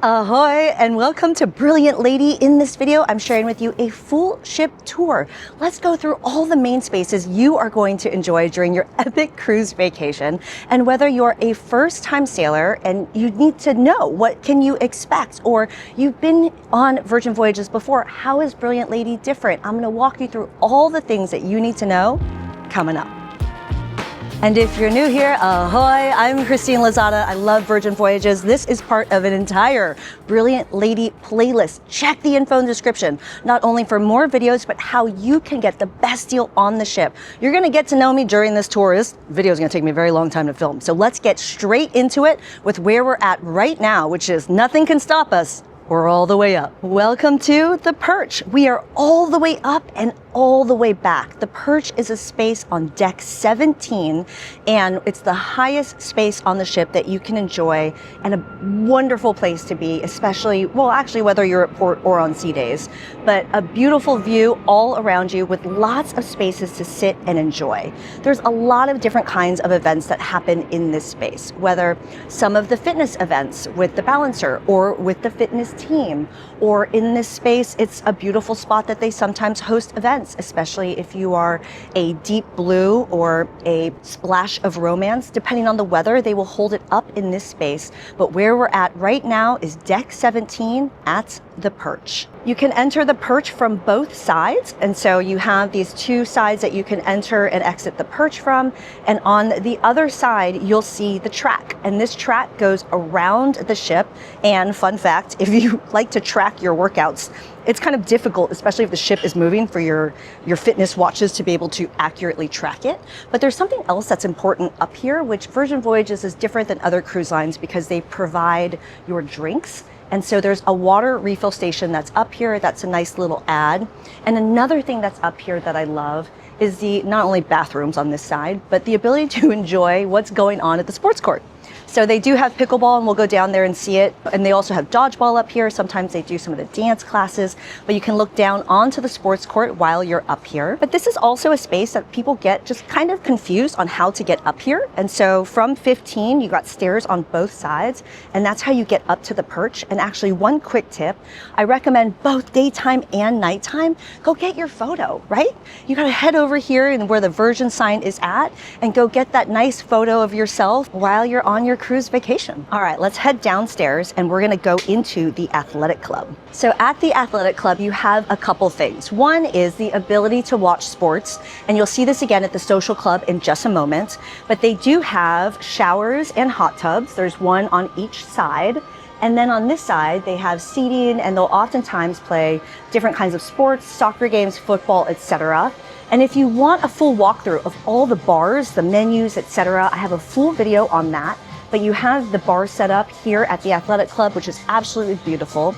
Ahoy and welcome to Brilliant Lady. In this video, I'm sharing with you a full ship tour. Let's go through all the main spaces you are going to enjoy during your epic cruise vacation. And whether you're a first-time sailor and you need to know what can you expect, or you've been on Virgin Voyages before, how is Brilliant Lady different? I'm going to walk you through all the things that you need to know coming up. And if you're new here, ahoy, I'm Christine Lozada. I love Virgin Voyages. This is part of an entire Brilliant Lady playlist. Check the info in the description, not only for more videos, but how you can get the best deal on the ship. You're gonna get to know me during this tour. This video is gonna take me a very long time to film. So let's get straight into it with where we're at right now, which is nothing can stop us. We're all the way up. Welcome to the Perch. We are all the way up and all the way back. The Perch is a space on deck 17, and it's the highest space on the ship that you can enjoy, and a wonderful place to be, especially, well, actually, whether you're at port or on sea days, but a beautiful view all around you with lots of spaces to sit and enjoy. There's a lot of different kinds of events that happen in this space, whether some of the fitness events with the balancer or with the fitness team, or in this space, it's a beautiful spot that they sometimes host events, especially if you are a deep blue or a splash of romance. Depending on the weather, they will hold it up in this space. But where we're at right now is deck 17 at the Perch. You can enter the Perch from both sides, and so you have these two sides that you can enter and exit the Perch from, and on the other side you'll see the track, and this track goes around the ship. And fun fact, if you like to track your workouts, it's kind of difficult, especially if the ship is moving, for your fitness watches to be able to accurately track it. But there's something else that's important up here, which Virgin Voyages is different than other cruise lines because they provide your drinks. And so there's a water refill station that's up here. That's a nice little ad. And another thing that's up here that I love is the not only bathrooms on this side, but the ability to enjoy what's going on at the sports court. So they do have pickleball, and we'll go down there and see it. And they also have dodgeball up here. Sometimes they do some of the dance classes, but you can look down onto the sports court while you're up here. But this is also a space that people get just kind of confused on how to get up here. And so from 15, you got stairs on both sides, and that's how you get up to the Perch. And actually, one quick tip, I recommend both daytime and nighttime, go get your photo, right? You gotta head over here and where the Virgin sign is at and go get that nice photo of yourself while you're on your cruise vacation. All right, let's head downstairs and we're gonna go into the athletic club. So at the athletic club, you have a couple things. One is the ability to watch sports, and you'll see this again at the social club in just a moment, but they do have showers and hot tubs. There's one on each side. And then on this side, they have seating, and they'll oftentimes play different kinds of sports, soccer games, football, etc. And if you want a full walkthrough of all the bars, the menus, etc., I have a full video on that. But you have the bar set up here at the athletic club, which is absolutely beautiful.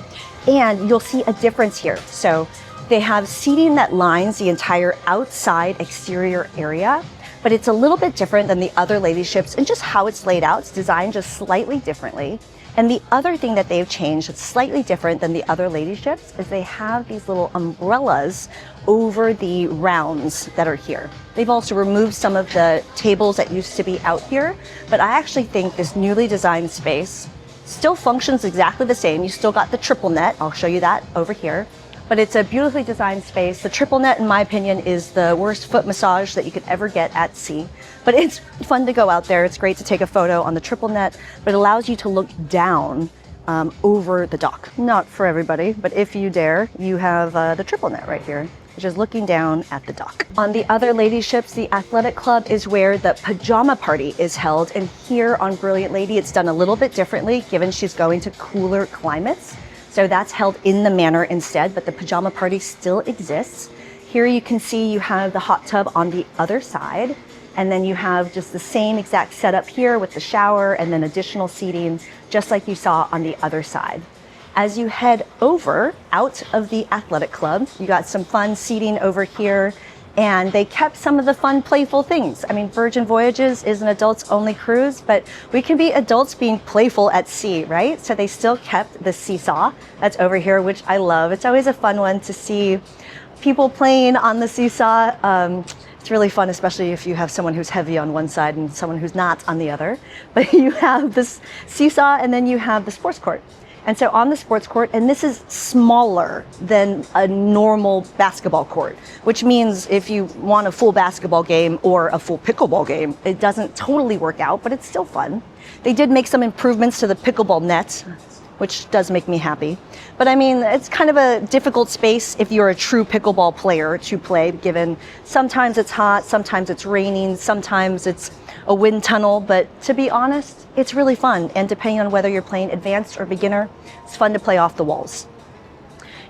And you'll see a difference here. So they have seating that lines the entire outside exterior area, but it's a little bit different than the other lady ships and just how it's laid out. It's designed just slightly differently. And the other thing that they've changed that's slightly different than the other lady ships is they have these little umbrellas over the rounds that are here. They've also removed some of the tables that used to be out here, but I actually think this newly designed space still functions exactly the same. You still got the triple net. I'll show you that over here. But it's a beautifully designed space. The triple net, in my opinion, is the worst foot massage that you could ever get at sea. But it's fun to go out there. It's great to take a photo on the triple net, but it allows you to look down over the dock. Not for everybody, but if you dare, you have the triple net right here, which is looking down at the dock. On the other lady ships, the athletic club is where the pajama party is held. And here on Brilliant Lady, it's done a little bit differently, given she's going to cooler climates. So that's held in the Manor instead, but the pajama party still exists. Here you can see you have the hot tub on the other side, and then you have just the same exact setup here with the shower and then additional seating, just like you saw on the other side. As you head over out of the athletic club, you got some fun seating over here, and they kept some of the fun, playful things. I mean, Virgin Voyages is an adults-only cruise, but we can be adults being playful at sea, right? So they still kept the seesaw that's over here, which I love. It's always a fun one to see people playing on the seesaw. It's really fun, especially if you have someone who's heavy on one side and someone who's not on the other. But you have this seesaw, and then you have the sports court. And so on the sports court, and this is smaller than a normal basketball court, which means if you want a full basketball game or a full pickleball game, it doesn't totally work out, but it's still fun. They did make some improvements to the pickleball net, which does make me happy. But I mean, it's kind of a difficult space if you're a true pickleball player to play, given sometimes it's hot, sometimes it's raining, sometimes it's a wind tunnel, but to be honest, it's really fun. And depending on whether you're playing advanced or beginner, it's fun to play off the walls.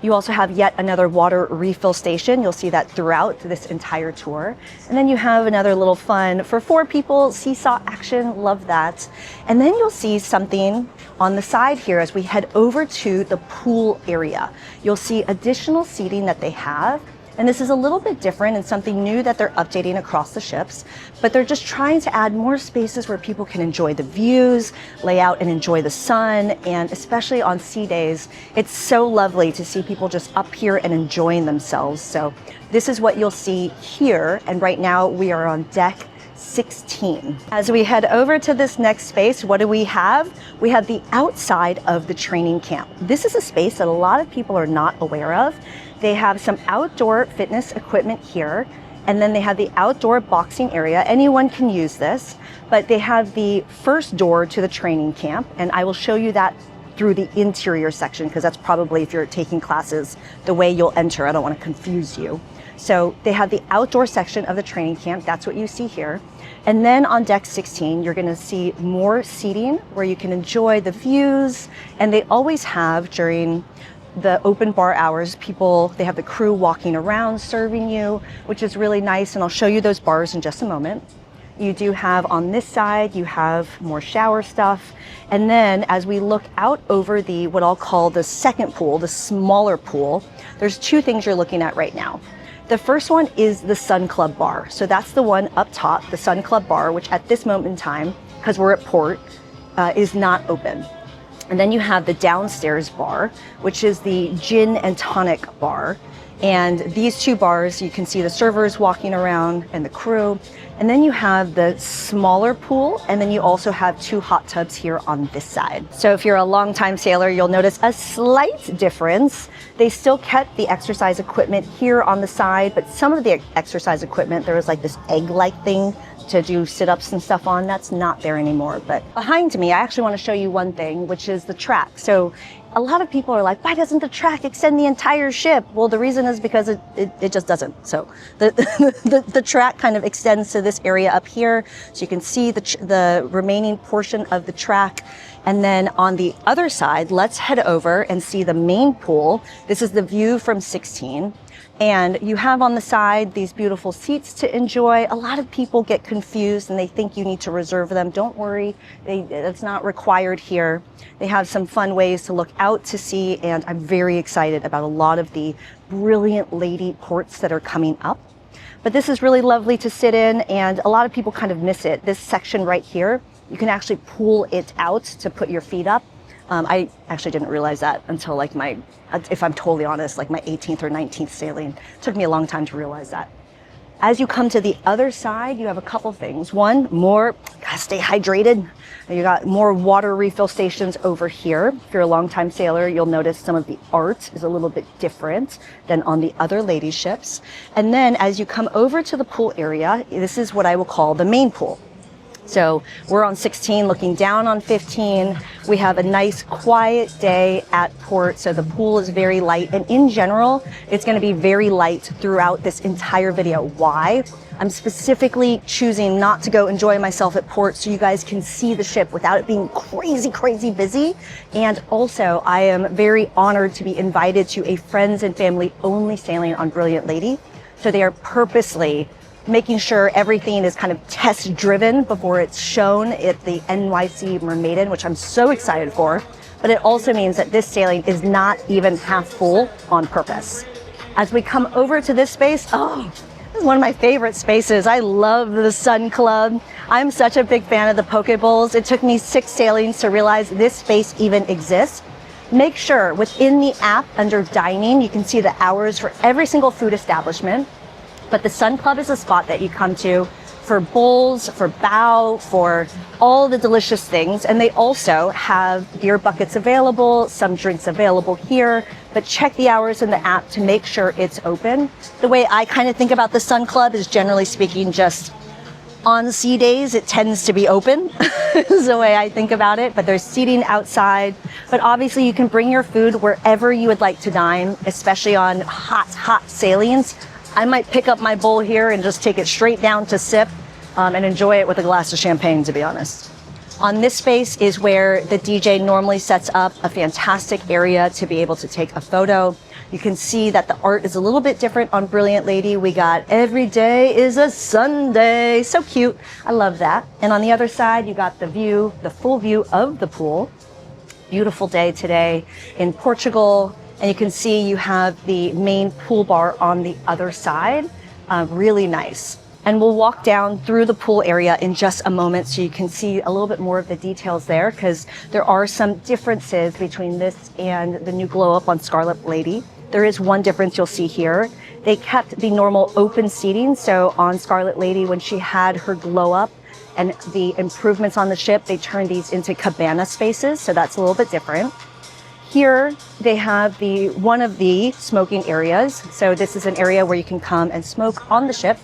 You also have yet another water refill station. You'll see that throughout this entire tour. And then you have another little fun for 4 people, seesaw action, love that. And then you'll see something on the side here as we head over to the pool area. You'll see additional seating that they have. And this is a little bit different and something new that they're updating across the ships, but they're just trying to add more spaces where people can enjoy the views, lay out and enjoy the sun, and especially on sea days, it's so lovely to see people just up here and enjoying themselves. So this is what you'll see here, and right now we are on deck 16. As we head over to this next space, what do we have? We have the outside of the training camp. This is a space that a lot of people are not aware of. They have some outdoor fitness equipment here, and then they have the outdoor boxing area. Anyone can use this, but they have the first door to the training camp, and I will show you that through the interior section, because that's probably, if you're taking classes, the way you'll enter. I don't want to confuse you. So they have the outdoor section of the training camp. That's what you see here. And then on deck 16, you're going to see more seating where you can enjoy the views, and they always have, during the open bar hours, they have the crew walking around serving you, which is really nice, and I'll show you those bars in just a moment. You do have on this side, you have more shower stuff, and then as we look out over the, what I'll call the second pool, the smaller pool, there's 2 things you're looking at right now. The first one is the Sun Club bar. So that's the one up top, the Sun Club bar, which at this moment in time, because we're at port, is not open. And then you have the downstairs bar, which is the gin and tonic bar. And these 2 bars, you can see the servers walking around and the crew. And then you have the smaller pool, and then you also have 2 hot tubs here on this side. So if you're a longtime sailor, you'll notice a slight difference. They still kept the exercise equipment here on the side, but some of the exercise equipment, there was like this egg-like thing to do sit-ups and stuff on. That's not there anymore. But behind me, I actually want to show you one thing, which is the track. So a lot of people are like, why doesn't the track extend the entire ship? Well, the reason is because it just doesn't. So the track kind of extends to this area up here. So you can see the remaining portion of the track. And then on the other side, let's head over and see the main pool. This is the view from 16. And you have on the side these beautiful seats to enjoy. A lot of people get confused and they think you need to reserve them. Don't worry, it's not required here. They have some fun ways to look out to sea, and I'm very excited about a lot of the Brilliant Lady ports that are coming up. But this is really lovely to sit in, and a lot of people kind of miss it. This section right here, you can actually pull it out to put your feet up. I actually didn't realize that until like if I'm totally honest, like my 18th or 19th sailing. It took me a long time to realize that. As you come to the other side, you have a couple things. One, gotta stay hydrated. You got more water refill stations over here. If you're a longtime sailor, you'll notice some of the art is a little bit different than on the other lady ships. And then as you come over to the pool area, this is what I will call the main pool. So we're on 16 looking down on 15. We have a nice quiet day at port, so the pool is very light, and in general it's going to be very light throughout this entire video. Why? I'm specifically choosing not to go enjoy myself at port so you guys can see the ship without it being crazy busy. And also I am very honored to be invited to a friends and family only sailing on Brilliant Lady, so they are purposely making sure everything is kind of test driven before it's shown at the NYC Mermaiden, which I'm so excited for. But it also means that this sailing is not even half full on purpose. As we come over to this space, this is one of my favorite spaces. I love the Sun Club. I'm such a big fan of the poke bowls. It took me 6 sailings to realize this space even exists. Make sure within the app under dining, you can see the hours for every single food establishment. But the Sun Club is a spot that you come to for bowls, for bow, for all the delicious things. And they also have beer buckets available, some drinks available here, but check the hours in the app to make sure it's open. The way I kind of think about the Sun Club is, generally speaking, just on sea days, it tends to be open is the way I think about it, but there's seating outside. But obviously you can bring your food wherever you would like to dine, especially on hot sailings. I might pick up my bowl here and just take it straight down to sip and enjoy it with a glass of champagne, to be honest. On this space is where the DJ normally sets up a fantastic area to be able to take a photo. You can see that the art is a little bit different on Brilliant Lady. We got "Every day is a Sunday." So cute. I love that. And on the other side, you got the view, the full view of the pool. Beautiful day today in Portugal. And you can see you have the main pool bar on the other side. Really nice. And we'll walk down through the pool area in just a moment so you can see a little bit more of the details there, because there are some differences between this and the new glow up on Scarlet Lady. There is one difference you'll see here. They kept the normal open seating. So on Scarlet Lady, when she had her glow up and the improvements on the ship, they turned these into cabana spaces. So that's a little bit different. Here they have one of the smoking areas. So this is an area where you can come and smoke on the ship.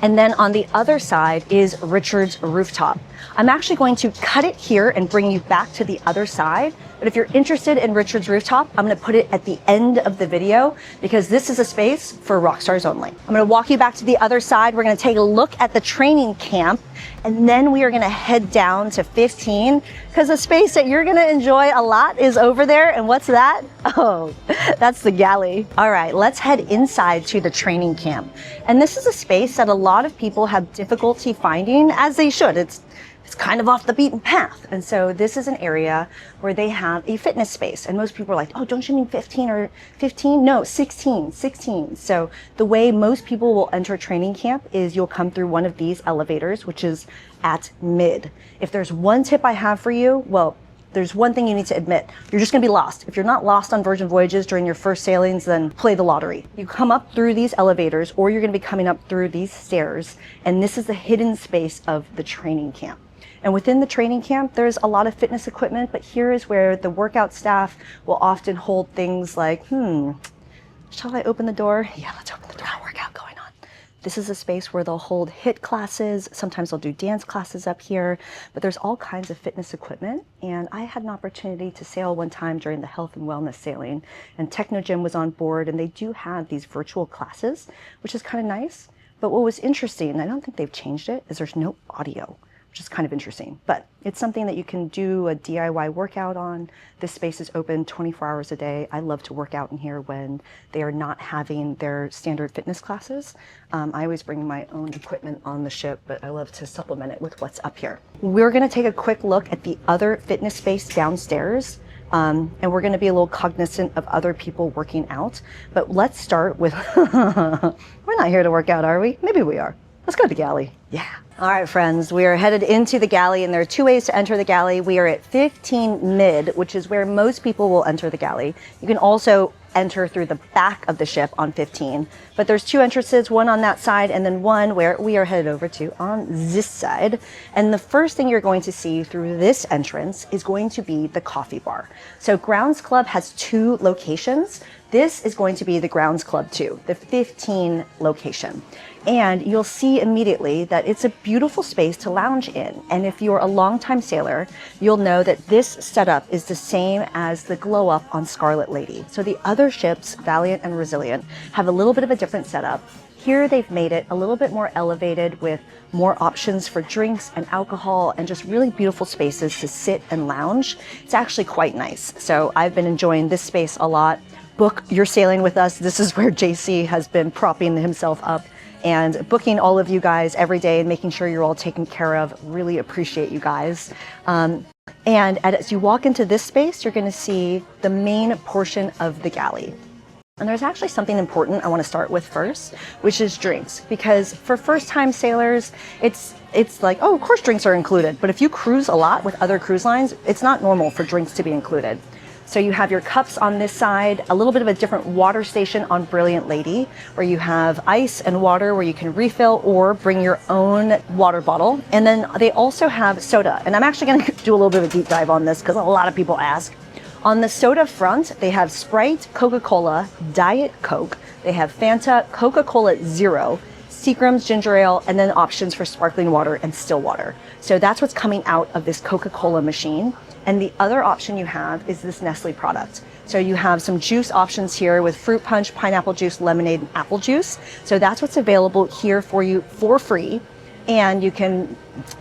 And then on the other side is Richard's Rooftop. I'm actually going to cut it here and bring you back to the other side. But if you're interested in Richard's Rooftop, I'm going to put it at the end of the video, because this is a space for rock stars only. I'm going to walk you back to the other side. We're going to take a look at the training camp, and then we are going to head down to 15, because a space that you're going to enjoy a lot is over there. And what's that? Oh, that's the galley. All right, let's head inside to the training camp. And this is a space that a lot of people have difficulty finding, as they should. It's kind of off the beaten path. And so this is an area where they have a fitness space. And most people are like, oh, don't you mean 15 or 15? No, 16. So the way most people will enter training camp is you'll come through one of these elevators, which is at mid. If there's one tip I have for you, well, there's one thing you need to admit. You're just going to be lost. If you're not lost on Virgin Voyages during your first sailings, then play the lottery. You come up through these elevators, or you're going to be coming up through these stairs. And this is the hidden space of the training camp. And within the training camp, there's a lot of fitness equipment, but here is where the workout staff will often hold things like, shall I open the door? Yeah, let's open the door. Workout going on. This is a space where they'll hold HIIT classes. Sometimes they'll do dance classes up here, but there's all kinds of fitness equipment. And I had an opportunity to sail one time during the health and wellness sailing, and Techno Gym was on board, and they do have these virtual classes, which is kind of nice. But what was interesting, and I don't think they've changed it, is there's no audio, which is kind of interesting, but it's something that you can do a DIY workout on. This space is open 24 hours a day. I love to work out in here when they are not having their standard fitness classes. I always bring my own equipment on the ship, but I love to supplement it with what's up here. We're gonna take a quick look at the other fitness space downstairs. And we're going to be a little cognizant of other people working out. But let's start with, we're not here to work out, are we? Maybe we are. Let's go to the galley. Yeah. All right, friends, we are headed into the galley, and there are two ways to enter the galley. We are at 15 mid, which is where most people will enter the galley. You can also enter through the back of the ship on 15, but there's two entrances, one on that side and then one where we are headed over to on this side. And the first thing you're going to see through this entrance is going to be the coffee bar. So Grounds Club has two locations. This is going to be the Grounds Club 2, the 15 location. And you'll see immediately that it's a beautiful space to lounge in. And if you're a longtime sailor, you'll know that this setup is the same as the glow up on Scarlet Lady. So the other ships, Valiant and Resilient, have a little bit of a different setup. Here they've made it a little bit more elevated with more options for drinks and alcohol and just really beautiful spaces to sit and lounge. It's actually quite nice. So I've been enjoying this space a lot. Book your sailing with us. This is where JC has been propping himself up and booking all of you guys every day and making sure you're all taken care of. Really appreciate you guys. And as you walk into this space, you're going to see the main portion of the galley. And there's actually something important I want to start with first, which is drinks. Because for first-time sailors, it's like, oh, of course drinks are included. But if you cruise a lot with other cruise lines, it's not normal for drinks to be included. So you have your cups on this side, a little bit of a different water station on Brilliant Lady, where you have ice and water where you can refill or bring your own water bottle. And then they also have soda. And I'm actually gonna do a little bit of a deep dive on this because a lot of people ask. On the soda front, they have Sprite, Coca-Cola, Diet Coke. They have Fanta, Coca-Cola Zero, Seagram's ginger ale, and then options for sparkling water and still water. So that's what's coming out of this Coca-Cola machine. And the other option you have is this Nestle product. So you have some juice options here with fruit punch, pineapple juice, lemonade, and apple juice. So that's what's available here for you for free. And you can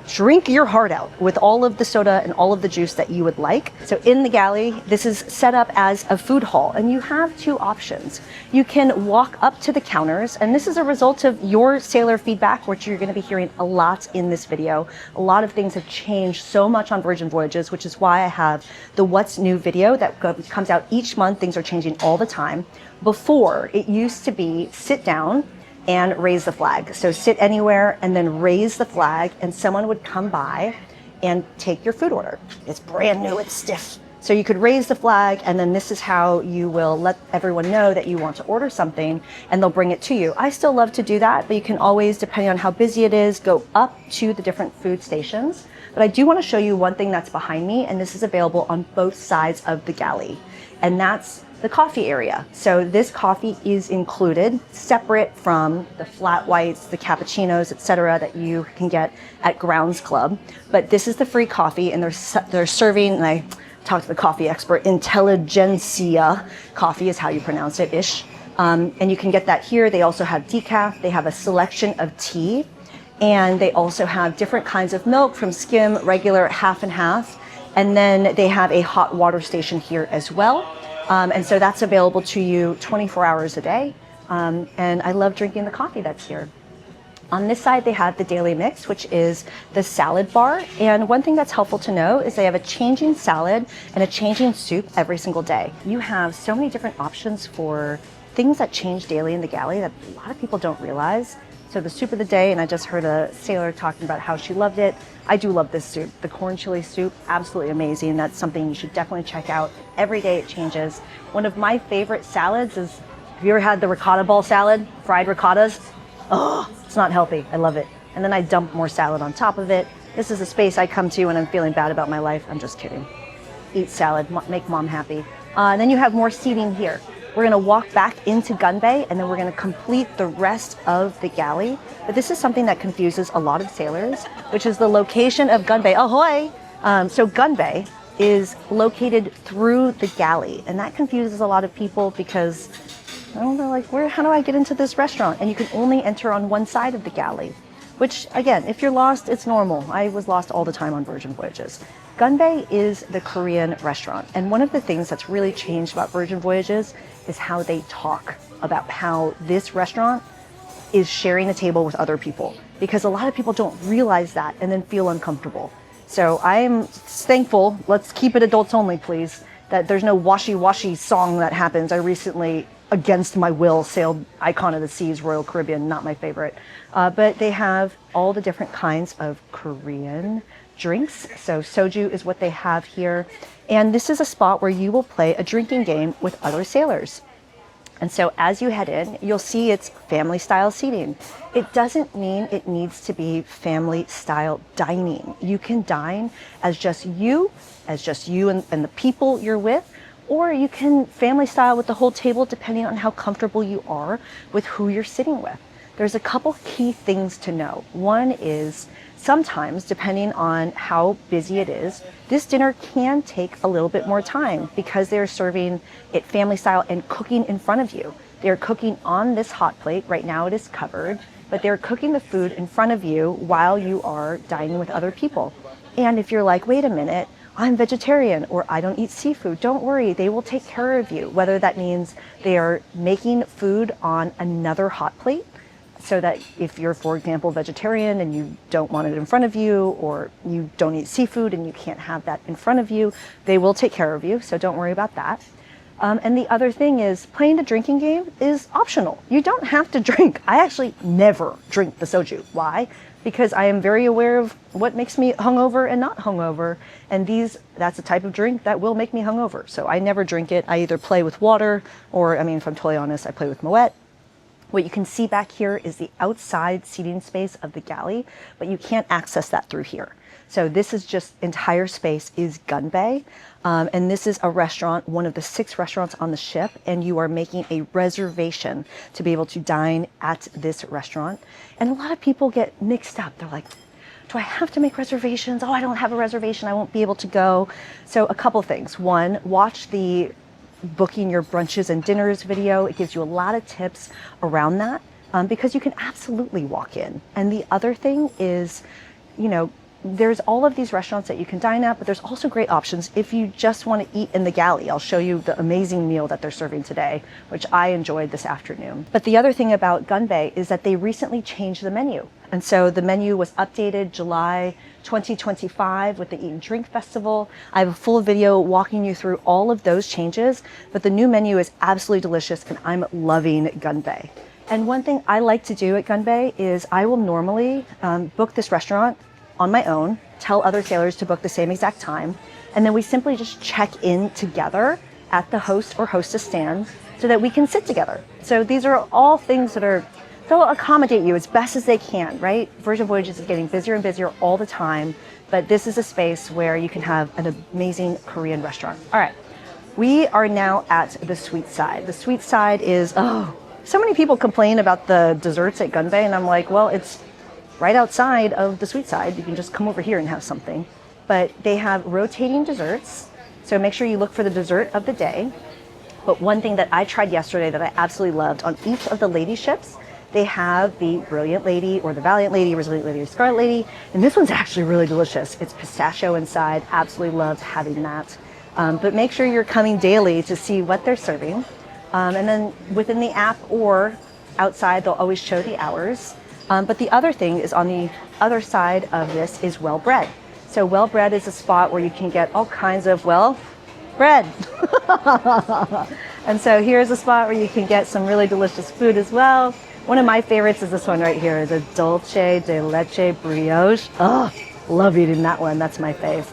drink your heart out with all of the soda and all of the juice that you would like. So in the galley, this is set up as a food hall, and you have two options. You can walk up to the counters, and this is a result of your sailor feedback, which you're going to be hearing a lot in this video. A lot of things have changed so much on Virgin Voyages, which is why I have the What's New video that comes out each month. Things are changing all the time. Before, it used to be sit down and raise the flag. So sit anywhere and then raise the flag, and someone would come by and take your food order. It's brand new, it's stiff. So you could raise the flag, and then this is how you will let everyone know that you want to order something, and they'll bring it to you. I still love to do that, but you can always, depending on how busy it is, go up to the different food stations. But I do want to show you one thing that's behind me, and this is available on both sides of the galley, and that's the coffee area. So this coffee is included separate from the flat whites, the cappuccinos, etc., that you can get at Grounds Club. But this is the free coffee, and they're serving, and I talked to the coffee expert, Intelligentsia coffee is how you pronounce it, ish. And you can get that here. They also have decaf. They have a selection of tea, and they also have different kinds of milk from skim, regular, half and half. And then they have a hot water station here as well. And so that's available to you 24 hours a day. And I love drinking the coffee that's here. On this side, they have the daily mix, which is the salad bar. And one thing that's helpful to know is they have a changing salad and a changing soup every single day. You have so many different options for things that change daily in the galley that a lot of people don't realize. So the soup of the day, and I just heard a sailor talking about how she loved it. I do love this soup. The corn chili soup, absolutely amazing. That's something you should definitely check out. Every day it changes. One of my favorite salads is, have you ever had the ricotta ball salad? Fried ricottas? Oh, it's not healthy. I love it. And then I dump more salad on top of it. This is a space I come to when I'm feeling bad about my life. I'm just kidding. Eat salad, make mom happy. And then you have more seating here. We're going to walk back into Gunbae, and then we're going to complete the rest of the galley. But this is something that confuses a lot of sailors, which is the location of Gunbae. Ahoy! So Gunbae is located through the galley, and that confuses a lot of people because, well, they're like, how do I get into this restaurant? And you can only enter on one side of the galley, which, again, if you're lost, it's normal. I was lost all the time on Virgin Voyages. Gunbae is the Korean restaurant, and one of the things that's really changed about Virgin Voyages is how they talk about how this restaurant is sharing a table with other people, because a lot of people don't realize that and then feel uncomfortable. So I am thankful, let's keep it adults only, please, that there's no washy-washy song that happens. I recently, against my will, sailed Icon of the Seas, Royal Caribbean, not my favorite. But they have all the different kinds of Korean drinks. So soju is what they have here. And this is a spot where you will play a drinking game with other sailors. And so as you head in, you'll see it's family style seating. It doesn't mean it needs to be family style dining. You can dine as just you and the people you're with, or you can family style with the whole table depending on how comfortable you are with who you're sitting with. There's a couple key things to know. One is sometimes, depending on how busy it is, this dinner can take a little bit more time because they're serving it family style and cooking in front of you. They're cooking on this hot plate. Right now it is covered, but they're cooking the food in front of you while you are dining with other people. And if you're like, wait a minute, I'm vegetarian or I don't eat seafood, don't worry, they will take care of you. Whether that means they are making food on another hot plate, so that if you're, for example, vegetarian and you don't want it in front of you, or you don't eat seafood and you can't have that in front of you, they will take care of you, so don't worry about that. And the other thing is, playing the drinking game is optional. You don't have to drink. I actually never drink the soju. Why? because I am very aware of what makes me hungover and not hungover. And that's a type of drink that will make me hungover. So I never drink it. I either play with water or, I mean, if I'm totally honest, I play with Moet. What you can see back here is the outside seating space of the galley, but you can't access that through here. So this is just entire space is Gunbae. And this is a restaurant, one of the 6 restaurants on the ship, and you are making a reservation to be able to dine at this restaurant. And a lot of people get mixed up. They're like, do I have to make reservations? Oh, I don't have a reservation, I won't be able to go. So a couple things. One, watch the booking your brunches and dinners video. It gives you a lot of tips around that because you can absolutely walk in. And the other thing is, you know, there's all of these restaurants that you can dine at, but there's also great options if you just want to eat in the galley. I'll show you the amazing meal that they're serving today, which I enjoyed this afternoon. But the other thing about Gunbae is that they recently changed the menu. And so the menu was updated July 2025 with the Eat and Drink Festival. I have a full video walking you through all of those changes, but the new menu is absolutely delicious and I'm loving Gunbae. And one thing I like to do at Gunbae is I will normally book this restaurant on my own, tell other sailors to book the same exact time, and then we simply just check in together at the host or hostess stand so that we can sit together. So these are all things that they'll accommodate you as best as they can, right? Virgin Voyages is getting busier and busier all the time, but this is a space where you can have an amazing Korean restaurant. All right, we are now at the sweet side. The sweet side is, so many people complain about the desserts at Gunbae, and I'm like, well, it's right outside of the sweet side. You can just come over here and have something. But they have rotating desserts, so make sure you look for the dessert of the day. But one thing that I tried yesterday that I absolutely loved, on each of the lady ships, they have the Brilliant Lady or the Valiant Lady, Resilient Lady, or Scarlet Lady, and this one's actually really delicious. It's pistachio inside, absolutely loved having that. But make sure you're coming daily to see what they're serving. And then within the app or outside, they'll always show the hours. But the other thing is on the other side of this is Well Bread. So Well Bread is a spot where you can get all kinds of, well, bread. And so here's a spot where you can get some really delicious food as well. One of my favorites is this one right here, the Dulce de Leche Brioche. Oh, love eating that one. That's my fave.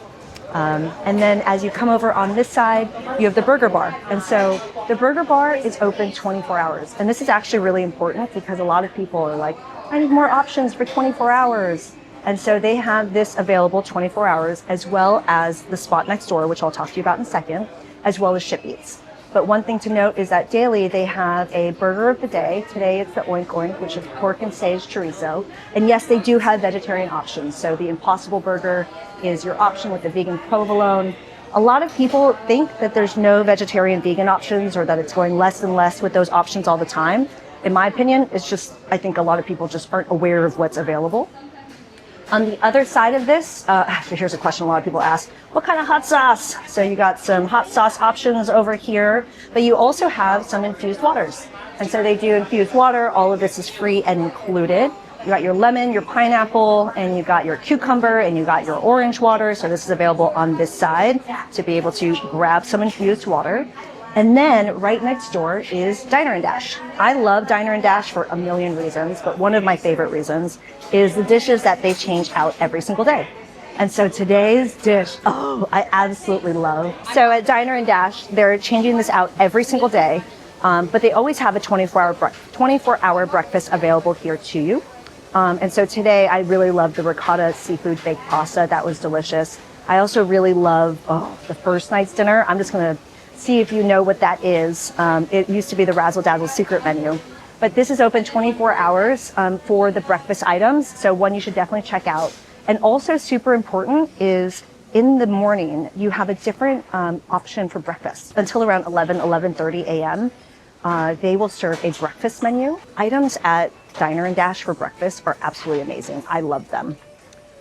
And then as you come over on this side, you have the burger bar. And so the burger bar is open 24 hours. And this is actually really important because a lot of people are like, I need more options for 24 hours. And so they have this available 24 hours, as well as the spot next door, which I'll talk to you about in a second, as well as Ship Eats. But one thing to note is that daily they have a burger of the day. Today it's the Oink Oink, which is pork and sage chorizo. And yes, they do have vegetarian options. So the Impossible Burger is your option with the vegan provolone. A lot of people think that there's no vegetarian vegan options or that it's going less and less with those options all the time. In my opinion, it's just, I think a lot of people just aren't aware of what's available. On the other side of this, actually here's a question a lot of people ask, what kind of hot sauce? So you got some hot sauce options over here, but you also have some infused waters. And so they do infused water, all of this is free and included. You got your lemon, your pineapple, and you got your cucumber, and you got your orange water. So this is available on this side to be able to grab some infused water. And then right next door is Diner and Dash. I love Diner and Dash for a million reasons, but one of my favorite reasons is the dishes that they change out every single day. And so today's dish, I absolutely love. So at Diner and Dash, they're changing this out every single day, but they always have a 24-hour breakfast available here to you. And so today I really love the ricotta seafood baked pasta. That was delicious. I also really love the first night's dinner. I'm just gonna see if you know what that is. It used to be the Razzle Dazzle secret menu, but this is open 24 hours for the breakfast items. So one you should definitely check out. And also super important is in the morning, you have a different option for breakfast. Until around 11:30 a.m., they will serve a breakfast menu. Items at Diner and Dash for breakfast are absolutely amazing. I love them.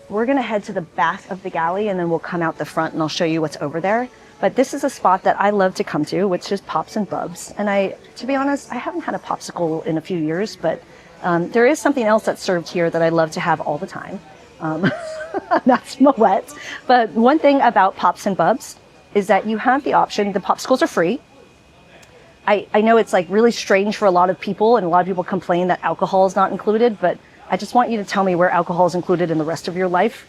We're gonna head to the back of the galley and then we'll come out the front and I'll show you what's over there. But this is a spot that I love to come to, which is Pops and Bubs. And to be honest, I haven't had a popsicle in a few years, but there is something else that's served here that I love to have all the time. That's Moet. But one thing about Pops and Bubs is that you have the option, the popsicles are free. I know it's like really strange for a lot of people, and a lot of people complain that alcohol is not included, but I just want you to tell me where alcohol is included in the rest of your life.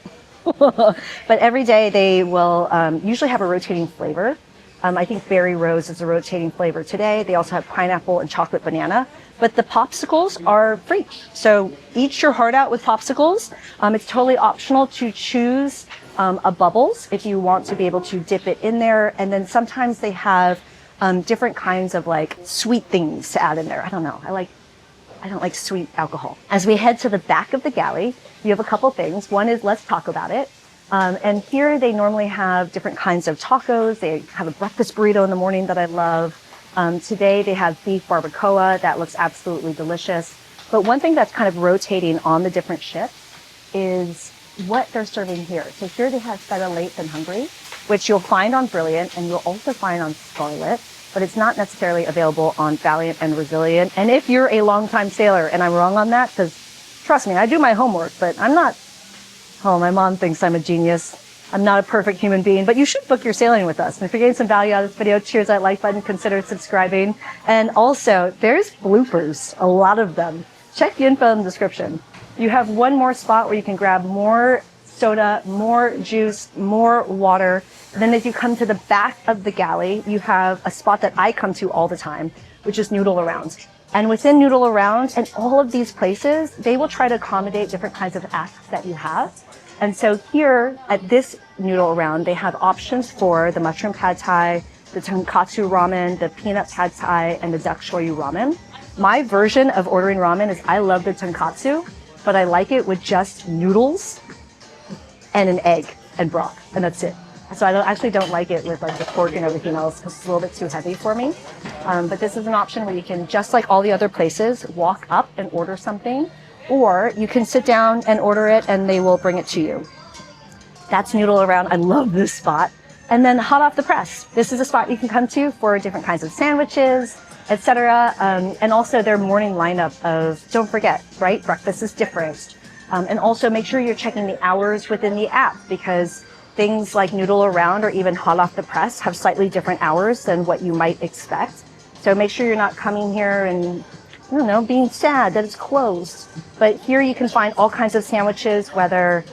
But every day they will usually have a rotating flavor. I think berry rose is a rotating flavor today. They also have pineapple and chocolate banana. But the popsicles are free. So eat your heart out with popsicles. It's totally optional to choose a bubbles if you want to be able to dip it in there. And then sometimes they have different kinds of like sweet things to add in there. I don't know. I don't like sweet alcohol. As we head to the back of the galley, you have a couple things. One is let's talk about it. And here they normally have different kinds of tacos. They have a breakfast burrito in the morning that I love. Today they have beef barbacoa that looks absolutely delicious. But one thing that's kind of rotating on the different ships is what they're serving here. So here they have Better Late Than Hungry, which you'll find on Brilliant and you'll also find on Scarlet, but it's not necessarily available on Valiant and Resilient. And if you're a longtime sailor, and I'm wrong on that, because trust me, I do my homework, but I'm not, oh, my mom thinks I'm a genius. I'm not a perfect human being, but you should book your sailing with us. And if you're getting some value out of this video, cheers that like button, consider subscribing. And also, there's bloopers, a lot of them. Check the info in the description. You have one more spot where you can grab more soda, more juice, more water. And then as you come to the back of the galley, you have a spot that I come to all the time, which is Noodle Around. And within Noodle Around and all of these places, they will try to accommodate different kinds of asks that you have. And so here at this Noodle Around, they have options for the mushroom pad thai, the tonkatsu ramen, the peanut pad thai, and the duck shoyu ramen. My version of ordering ramen is I love the tonkatsu, but I like it with just noodles and an egg and broth, and that's it. So I actually don't like it with like the pork and everything else because it's a little bit too heavy for me. But this is an option where you can, just like all the other places, walk up and order something, or you can sit down and order it and they will bring it to you. That's Noodle Around. I love this spot. And then hot off the press. This is a spot you can come to for different kinds of sandwiches, etc. And also their morning lineup of, don't forget, right? Breakfast is different. And also make sure you're checking the hours within the app because things like Noodle Around or even hot off the press have slightly different hours than what you might expect. So make sure you're not coming here and, I don't know, being sad that it's closed. But here you can find all kinds of sandwiches, whether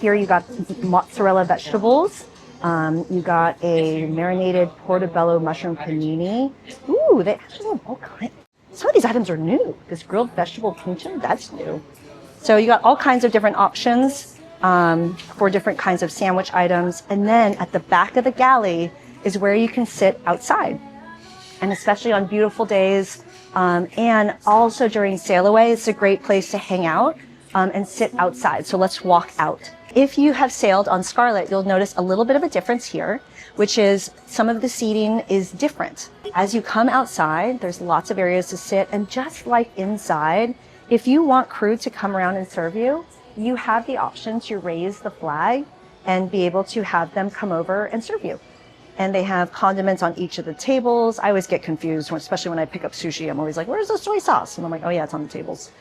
here you got mozzarella vegetables, you got a marinated portobello mushroom panini. Ooh, they actually have all kinds. Some of these items are new. This grilled vegetable pincho, that's new. So you got all kinds of different options for different kinds of sandwich items. And then at the back of the galley is where you can sit outside. And especially on beautiful days, and also during sail away, it's a great place to hang out and sit outside. So let's walk out. If you have sailed on Scarlet, you'll notice a little bit of a difference here, which is some of the seating is different. As you come outside, there's lots of areas to sit, and just like inside, if you want crew to come around and serve you, you have the option to raise the flag and be able to have them come over and serve you. And they have condiments on each of the tables. I always get confused, especially when I pick up sushi. I'm always like, where's the soy sauce? And I'm like, oh yeah, it's on the tables.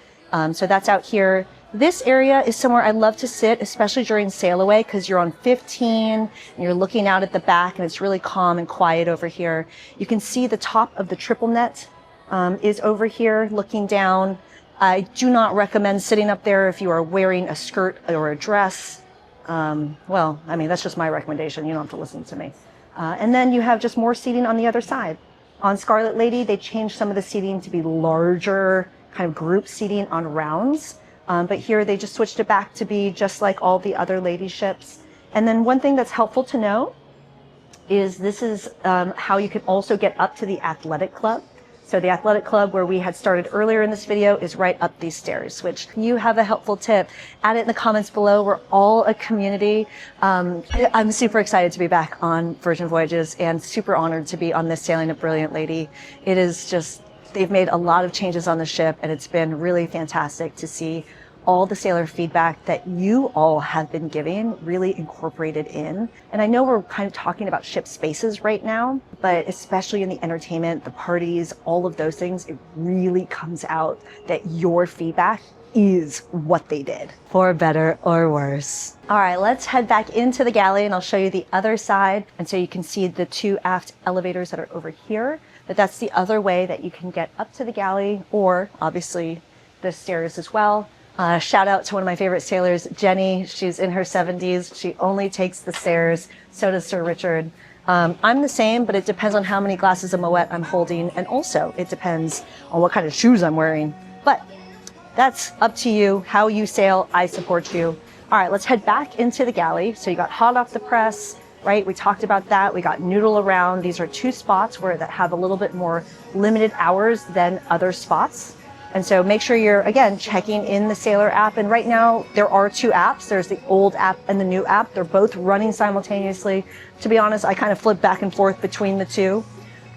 So that's out here. This area is somewhere I love to sit, especially during sail away, because you're on 15 and you're looking out at the back and it's really calm and quiet over here. You can see the top of the triple net is over here looking down. I do not recommend sitting up there if you are wearing a skirt or a dress. Well, I mean, that's just my recommendation. You don't have to listen to me. And then you have just more seating on the other side. On Scarlet Lady, they changed some of the seating to be larger, kind of group seating on rounds. But here they just switched it back to be just like all the other lady ships. And then one thing that's helpful to know is this is how you can also get up to the athletic club. So the athletic club where we had started earlier in this video is right up these stairs, which you have a helpful tip. Add it in the comments below. We're all a community. I'm super excited to be back on Virgin Voyages and super honored to be on this sailing of Brilliant Lady. It is just, they've made a lot of changes on the ship and it's been really fantastic to see all the sailor feedback that you all have been giving really incorporated in. And I know we're kind of talking about ship spaces right now, but especially in the entertainment, the parties, all of those things, it really comes out that your feedback is what they did, for better or worse. All right, let's head back into the galley and I'll show you the other side. And so you can see the two aft elevators that are over here, but that's the other way that you can get up to the galley, or obviously the stairs as well. Shout out to one of my favorite sailors, Jenny. She's in her 70s. She only takes the stairs. So does Sir Richard. I'm the same, but it depends on how many glasses of Moet I'm holding. And also it depends on what kind of shoes I'm wearing. But that's up to you. How you sail, I support you. All right, let's head back into the galley. So you got hot off the press, right? We talked about that. We got noodle around. These are two spots that have a little bit more limited hours than other spots. And so make sure you're, again, checking in the Sailor app. And right now there are two apps. There's the old app and the new app. They're both running simultaneously. To be honest, I kind of flip back and forth between the two.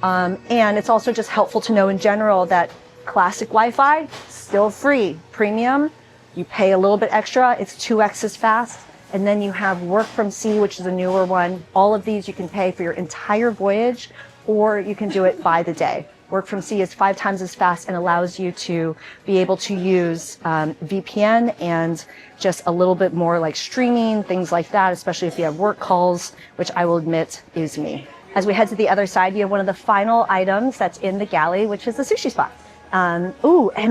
And it's also just helpful to know in general that classic Wi-Fi, still free. Premium, you pay a little bit extra. It's 2x as fast. And then you have Work from Sea, which is a newer one. All of these you can pay for your entire voyage, or you can do it by the day. Work from Sea is 5 times as fast and allows you to be able to use VPN and just a little bit more like streaming, things like that, especially if you have work calls, which I will admit is me. As we head to the other side, you have one of the final items that's in the galley, which is the sushi spot. And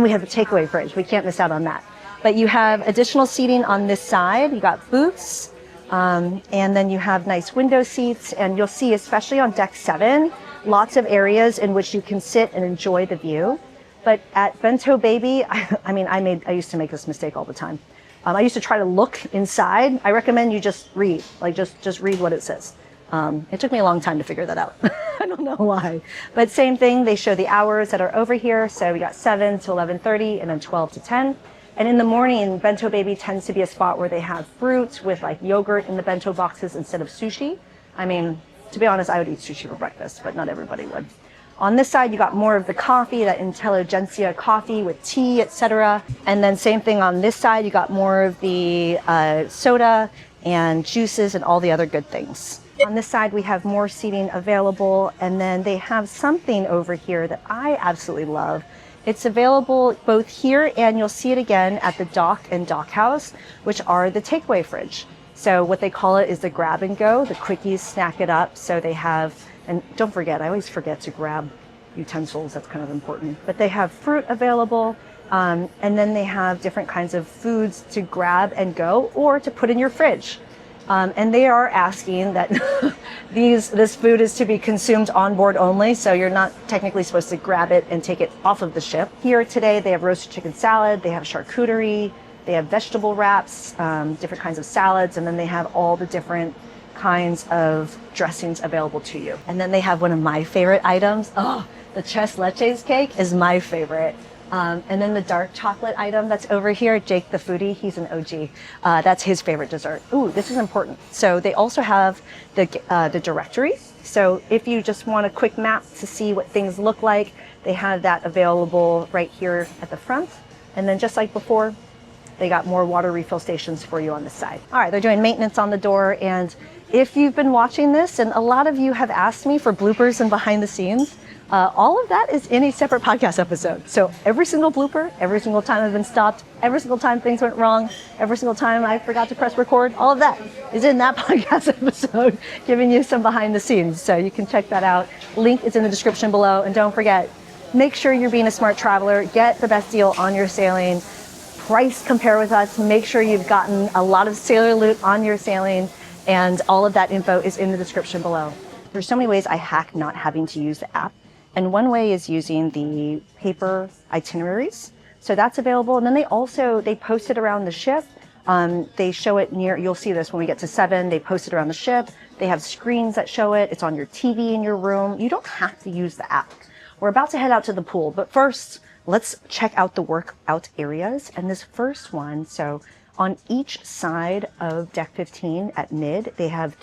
we have a takeaway fridge. We can't miss out on that. But you have additional seating on this side. You got booths, and then you have nice window seats, and you'll see, especially on deck 7, lots of areas in which you can sit and enjoy the view. But at Bento Baby, I used to make this mistake all the time. I used to try to look inside. I recommend you just read, just read what it says. It took me a long time to figure that out. I don't know why. But same thing, they show the hours that are over here. So we got 7 to 11:30 and then 12 to 10. And in the morning, Bento Baby tends to be a spot where they have fruit with like yogurt in the bento boxes instead of sushi. To be honest, I would eat sushi for breakfast, but not everybody would. On this side, you got more of the coffee, that Intelligentsia coffee with tea, etc. And then same thing on this side, you got more of the soda and juices and all the other good things. On this side, we have more seating available, and then they have something over here that I absolutely love. It's available both here, and you'll see it again at the dock and dock house, which are the takeaway fridge. So what they call it is the grab and go, the quickies, snack it up. So they have, and don't forget, I always forget to grab utensils, that's kind of important. But they have fruit available, and then they have different kinds of foods to grab and go or to put in your fridge. And they are asking that this food is to be consumed on board only, so you're not technically supposed to grab it and take it off of the ship. Here today they have roasted chicken salad, they have charcuterie, they have vegetable wraps, different kinds of salads, and then they have all the different kinds of dressings available to you. And then they have one of my favorite items. Oh, the tres leches cake is my favorite. And then the dark chocolate item that's over here, Jake the foodie, he's an OG. That's his favorite dessert. Ooh, this is important. So they also have the directory. So if you just want a quick map to see what things look like, they have that available right here at the front. And then just like before, they got more water refill stations for you on the side. All right, they're doing maintenance on the door. And if you've been watching this, and a lot of you have asked me for bloopers and behind the scenes, all of that is in a separate podcast episode. So every single blooper, every single time I've been stopped, every single time things went wrong, every single time I forgot to press record, all of that is in that podcast episode, giving you some behind the scenes. So you can check that out. Link is in the description below. And don't forget, make sure you're being a smart traveler. Get the best deal on your sailing. Price compare with us. Make sure you've gotten a lot of sailor loot on your sailing. And all of that info is in the description below. There's so many ways I hack not having to use the app. And one way is using the paper itineraries. So that's available. And then they post it around the ship. They show it near, you'll see this when we get to 7, they post it around the ship. They have screens that show it. It's on your TV in your room. You don't have to use the app. We're about to head out to the pool, but first, let's check out the workout areas. And this first one, so on each side of deck 15 at mid, they have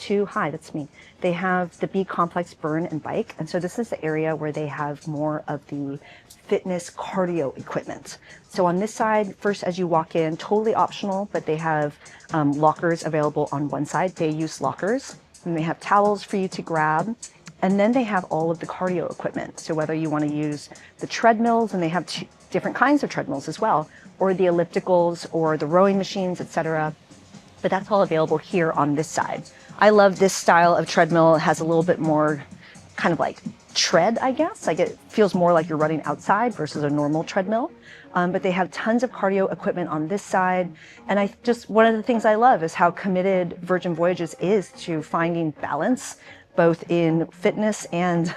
they have the B complex burn and bike. And so this is the area where they have more of the fitness cardio equipment. So on this side, first as you walk in, totally optional, but they have lockers available on one side, day use lockers, and they have towels for you to grab. And then they have all of the cardio equipment. So whether you want to use the treadmills, and they have different kinds of treadmills as well, or the ellipticals or the rowing machines, etc. But that's all available here on this side. I love this style of treadmill. It has a little bit more kind of like tread, I guess. Like it feels more like you're running outside versus a normal treadmill. But they have tons of cardio equipment on this side. And one of the things I love is how committed Virgin Voyages is to finding balance, both in fitness and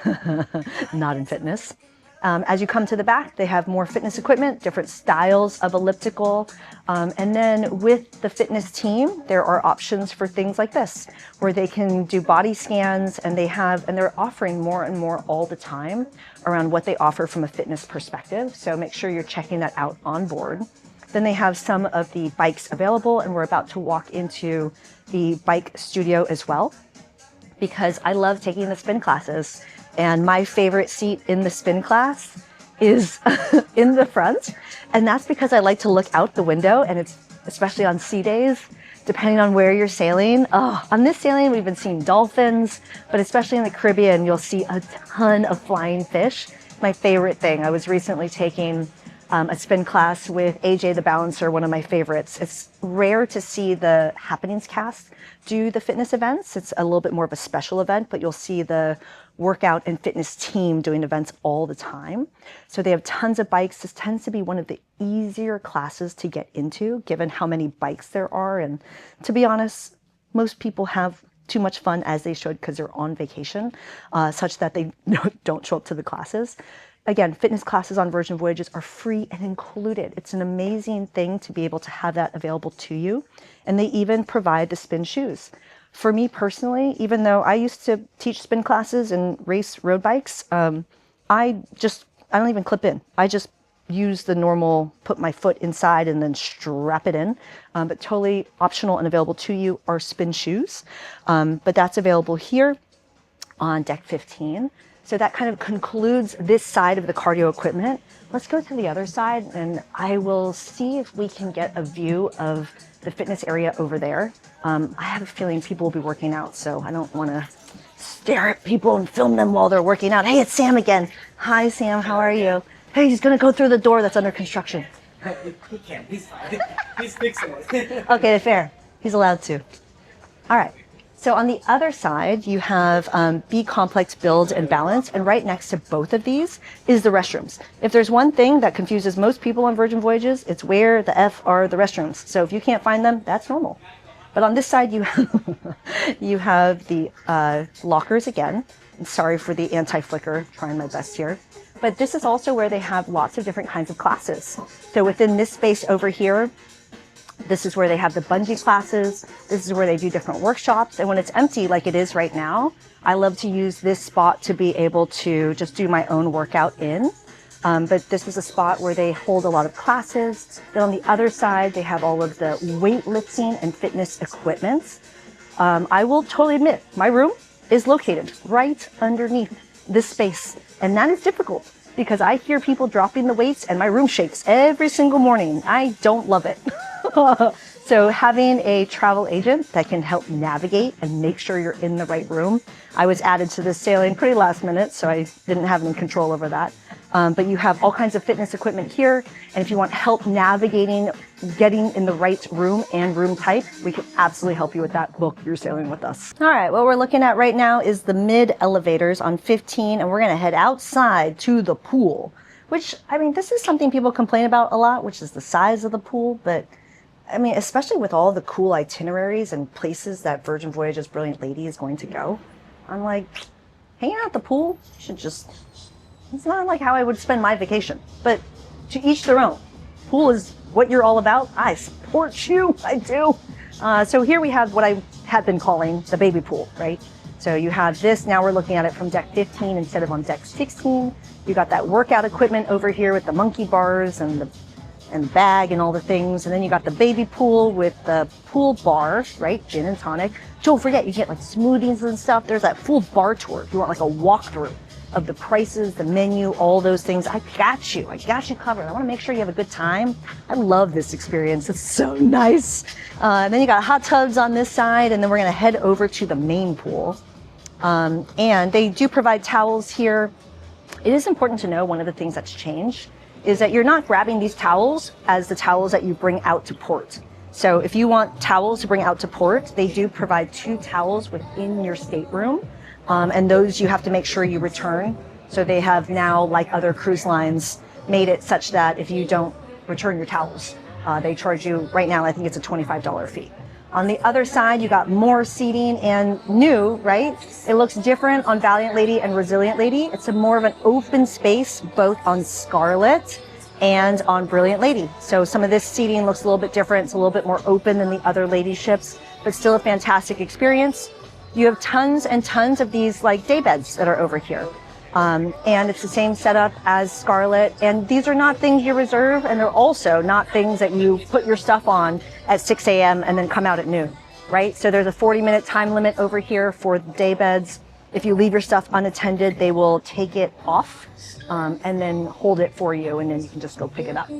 not in fitness. As you come to the back, they have more fitness equipment, different styles of elliptical. And then with the fitness team, there are options for things like this, where they can do body scans, and they're offering more and more all the time around what they offer from a fitness perspective. So make sure you're checking that out on board. Then they have some of the bikes available, and we're about to walk into the bike studio as well, because I love taking the spin classes. And my favorite seat in the spin class is in the front. And that's because I like to look out the window, and it's especially on sea days, depending on where you're sailing. Oh, on this sailing, we've been seeing dolphins, but especially in the Caribbean, you'll see a ton of flying fish. My favorite thing. I was recently taking a spin class with AJ the Balancer, one of my favorites. It's rare to see the Happenings cast do the fitness events. It's a little bit more of a special event, but you'll see the workout and fitness team doing events all the time. So they have tons of bikes. This tends to be one of the easier classes to get into, given how many bikes there are. And to be honest, most people have too much fun, as they should, because they're on vacation, such that they don't show up to the classes. Again, fitness classes on Virgin Voyages are free and included. It's an amazing thing to be able to have that available to you. And they even provide the spin shoes. For me personally, even though I used to teach spin classes and race road bikes, I don't even clip in. I just use the normal, put my foot inside and then strap it in. But totally optional and available to you are spin shoes. But that's available here on deck 15. So that kind of concludes this side of the cardio equipment. Let's go to the other side, and I will see if we can get a view of the fitness area over there. I have a feeling people will be working out, so I don't want to stare at people and film them while they're working out. Hey, it's Sam again. Hi, Sam. How are you? Hey, he's going to go through the door that's under construction. He can't. He's fine. He's fixing it. Okay, fair. He's allowed to. All right. So on the other side, you have B complex build and balance, and right next to both of these is the restrooms. If there's one thing that confuses most people on Virgin Voyages, it's where the F are the restrooms. So if you can't find them, that's normal. But on this side, you have the lockers again. I'm sorry for the anti-flicker, trying my best here. But this is also where they have lots of different kinds of classes. So within this space over here, this is where they have the bungee classes. This is where they do different workshops. And when it's empty, like it is right now, I love to use this spot to be able to just do my own workout in. But this is a spot where they hold a lot of classes. Then on the other side, they have all of the weightlifting and fitness equipment. I will totally admit, my room is located right underneath this space. And that is difficult because I hear people dropping the weights and my room shakes every single morning. I don't love it. So having a travel agent that can help navigate and make sure you're in the right room. I was added to this sailing pretty last minute, so I didn't have any control over that. But you have all kinds of fitness equipment here. And if you want help navigating, getting in the right room and room type, we can absolutely help you with that. Book your sailing with us. All right, what we're looking at right now is the mid elevators on 15, and we're gonna head outside to the pool, which, I mean, this is something people complain about a lot, which is the size of the pool, but I mean, especially with all the cool itineraries and places that Virgin Voyages Brilliant Lady is going to go, I'm like, hanging out at the pool should just, it's not like how I would spend my vacation, but to each their own. Pool is what you're all about. I support you, I do. So here we have what I had been calling the baby pool, right? So you have this, now we're looking at it from deck 15 instead of on deck 16. You got that workout equipment over here with the monkey bars and the bag and all the things. And then you got the baby pool with the pool bar, right? Gin and tonic. Don't forget, you get like smoothies and stuff. There's that full bar tour if you want like a walkthrough of the prices, the menu, all those things. I got you covered. I want to make sure you have a good time. I love this experience. It's so nice. And then you got hot tubs on this side, and then we're going to head over to the main pool. And they do provide towels here. It is important to know one of the things that's changed is that you're not grabbing these towels as the towels that you bring out to port. So if you want towels to bring out to port, they do provide 2 towels within your stateroom. And those you have to make sure you return. So they have now, like other cruise lines, made it such that if you don't return your towels, they charge you, right now I think it's a $25 fee. On the other side, you got more seating and new, right? It looks different on Valiant Lady and Resilient Lady. It's a more of an open space, both on Scarlet and on Brilliant Lady. So some of this seating looks a little bit different. It's a little bit more open than the other lady ships, but still a fantastic experience. You have tons and tons of these like day beds that are over here. And it's the same setup as Scarlet. And these are not things you reserve, and they're also not things that you put your stuff on at 6 a.m. and then come out at noon, right? So there's a 40-minute time limit over here for the day beds. If you leave your stuff unattended, they will take it off and then hold it for you, and then you can just go pick it up.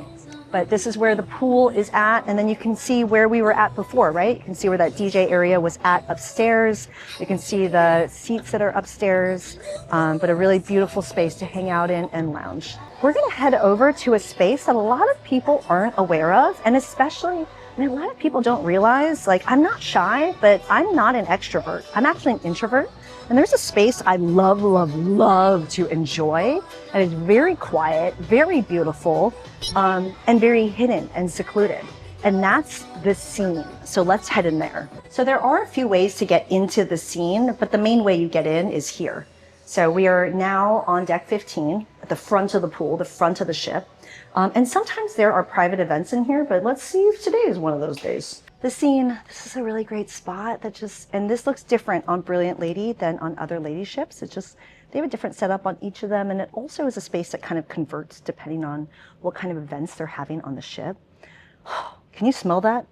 But this is where the pool is at, and then you can see where we were at before, right? You can see where that DJ area was at upstairs. You can see the seats that are upstairs, but a really beautiful space to hang out in and lounge. We're gonna head over to a space that a lot of people aren't aware of, and especially, I mean, a lot of people don't realize, like, I'm not shy, but I'm not an extrovert. I'm actually an introvert. And there's a space I love, love, love to enjoy. And it's very quiet, very beautiful, and very hidden and secluded. And that's the scene. So let's head in there. So there are a few ways to get into the scene, but the main way you get in is here. So we are now on deck 15 at the front of the pool, the front of the ship. And sometimes there are private events in here, but let's see if today is one of those days. The scene, this is a really great spot that just, and this looks different on Brilliant Lady than on other lady ships. It's just, they have a different setup on each of them, and it also is a space that kind of converts depending on what kind of events they're having on the ship. Can you smell that?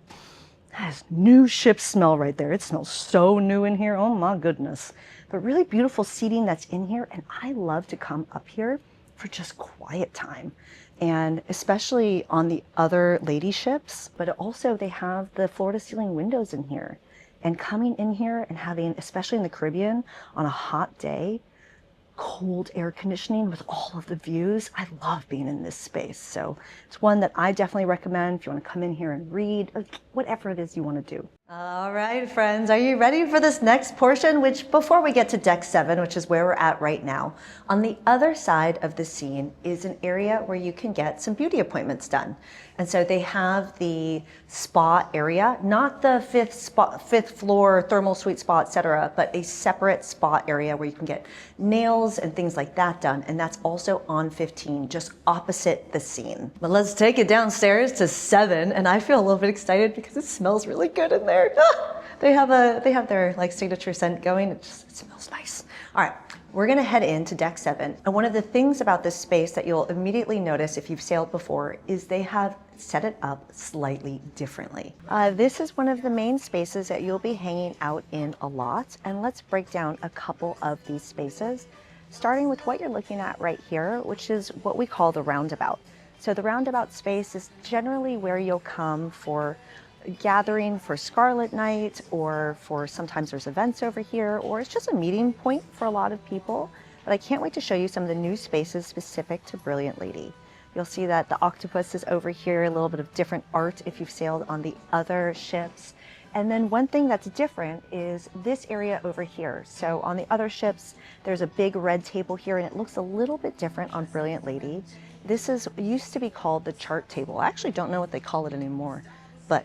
That is new ship smell right there. It smells so new in here, oh my goodness. But really beautiful seating that's in here, and I love to come up here for just quiet time. And especially on the other lady ships, but also they have the floor to ceiling windows in here. And coming in here and having, especially in the Caribbean, on a hot day, cold air conditioning with all of the views. I love being in this space. So it's one that I definitely recommend if you want to come in here and read, whatever it is you want to do. All right, friends, are you ready for this next portion? Which, before we get to deck 7, which is where we're at right now, on the other side of the scene is an area where you can get some beauty appointments done. And so they have the spa area, not the fifth floor thermal suite spa, etc., but a separate spa area where you can get nails and things like that done. And that's also on 15, just opposite the scene. But let's take it downstairs to 7, and I feel a little bit excited because it smells really good in there. They have their like signature scent going. It smells nice. All right, we're gonna head into deck 7. And one of the things about this space that you'll immediately notice if you've sailed before is they have set it up slightly differently. This is one of the main spaces that you'll be hanging out in a lot. And let's break down a couple of these spaces, starting with what you're looking at right here, which is what we call the Roundabout. So the Roundabout space is generally where you'll come for gathering for Scarlet Night, or for sometimes there's events over here, or it's just a meeting point for a lot of people. But I can't wait to show you some of the new spaces specific to Brilliant Lady. You'll see that the octopus is over here, a little bit of different art if you've sailed on the other ships. And then one thing that's different is this area over here. So on the other ships, there's a big red table here, and it looks a little bit different on Brilliant Lady. This used to be called the chart table. I actually don't know what they call it anymore, but